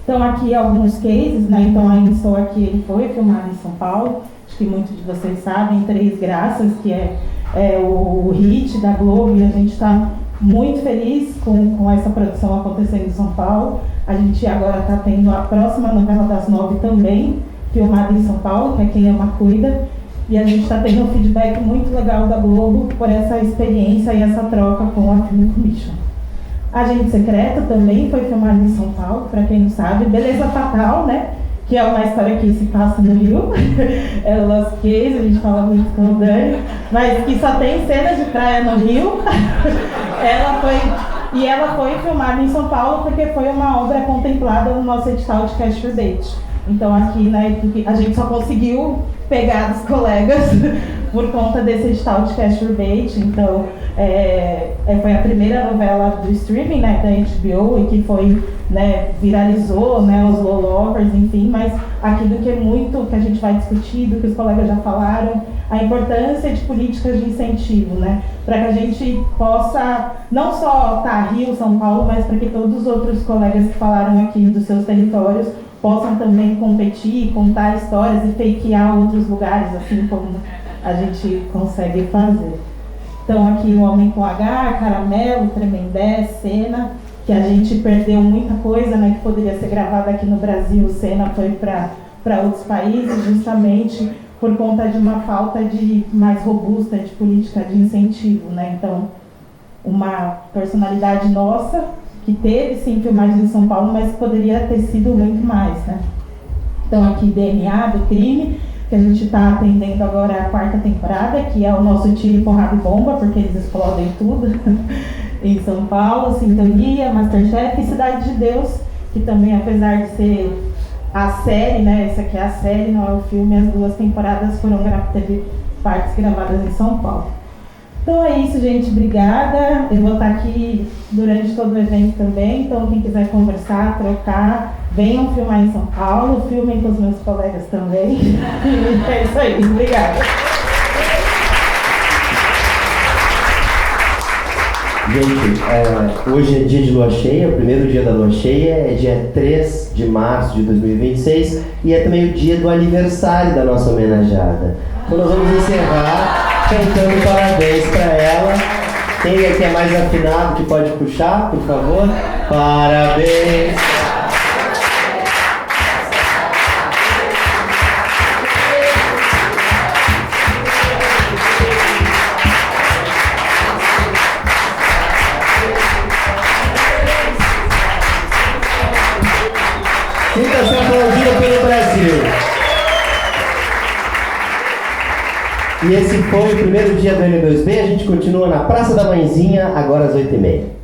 Então aqui alguns cases, né? Então a Insou aqui, ele foi filmado em São Paulo, acho que muitos de vocês sabem, 3 Graças, que é o hit da Globo, e a gente está muito feliz com essa produção acontecendo em São Paulo. A gente agora está tendo a próxima novela das 9 também, filmada em São Paulo, que é Quem Ama Cuida, e a gente está tendo um feedback muito legal da Globo por essa experiência e essa troca com a Film Commission. Agente Secreto também foi filmado em São Paulo, para quem não sabe. Beleza Fatal, né? Que é uma história que se passa no Rio. É o Lost Case, a gente fala muito com o Dani, mas que só tem cenas de praia no Rio. Ela foi filmada em São Paulo porque foi uma obra contemplada no nosso edital de cash rebate. Então aqui na equipe a gente só conseguiu pegar dos colegas por conta desse edital de cash rebate. Então foi a primeira novela do streaming, né, da HBO, e que foi, né, viralizou, né, os low lovers, enfim, mas aqui do que muito que a gente vai discutir, do que os colegas já falaram, a importância de políticas de incentivo, né, para que a gente possa não só Rio, São Paulo, mas para que todos os outros colegas que falaram aqui dos seus territórios possam também competir, contar histórias e fakear outros lugares, assim como a gente consegue fazer. Então aqui o Homem com H, Caramelo, Tremembé, Cena, que a gente perdeu muita coisa, né, que poderia ser gravada aqui no Brasil. Cena foi para outros países justamente por conta de uma falta de mais robusta de política de incentivo, né? Então, uma personalidade nossa que teve sim filmagens em São Paulo, mas que poderia ter sido muito mais, né? Então aqui DNA do crime, que a gente está atendendo agora a 4ª temporada, que é o nosso tiro, porrada e bomba, porque eles explodem tudo em São Paulo. Sintonia, Masterchef e Cidade de Deus, que também, apesar de ser a série, né, essa aqui é a série, não é o filme, as 2 temporadas teve partes gravadas em São Paulo. Então é isso, gente, obrigada. Eu vou estar aqui durante todo o evento também, então quem quiser conversar, trocar, venham filmar em São Paulo, filmem com os meus colegas também. É isso aí, obrigada. Gente, hoje é dia de lua cheia, o primeiro dia da lua cheia é dia 3 de março de 2026 e é também o dia do aniversário da nossa homenageada. Então nós vamos encerrar cantando parabéns para ela. Quem aqui é mais afinado que pode puxar, por favor? Parabéns! Sinta-se aplaudida pelo Brasil. E esse foi o primeiro dia do N2B. A gente continua na Praça da Mãezinha, agora às 8h30.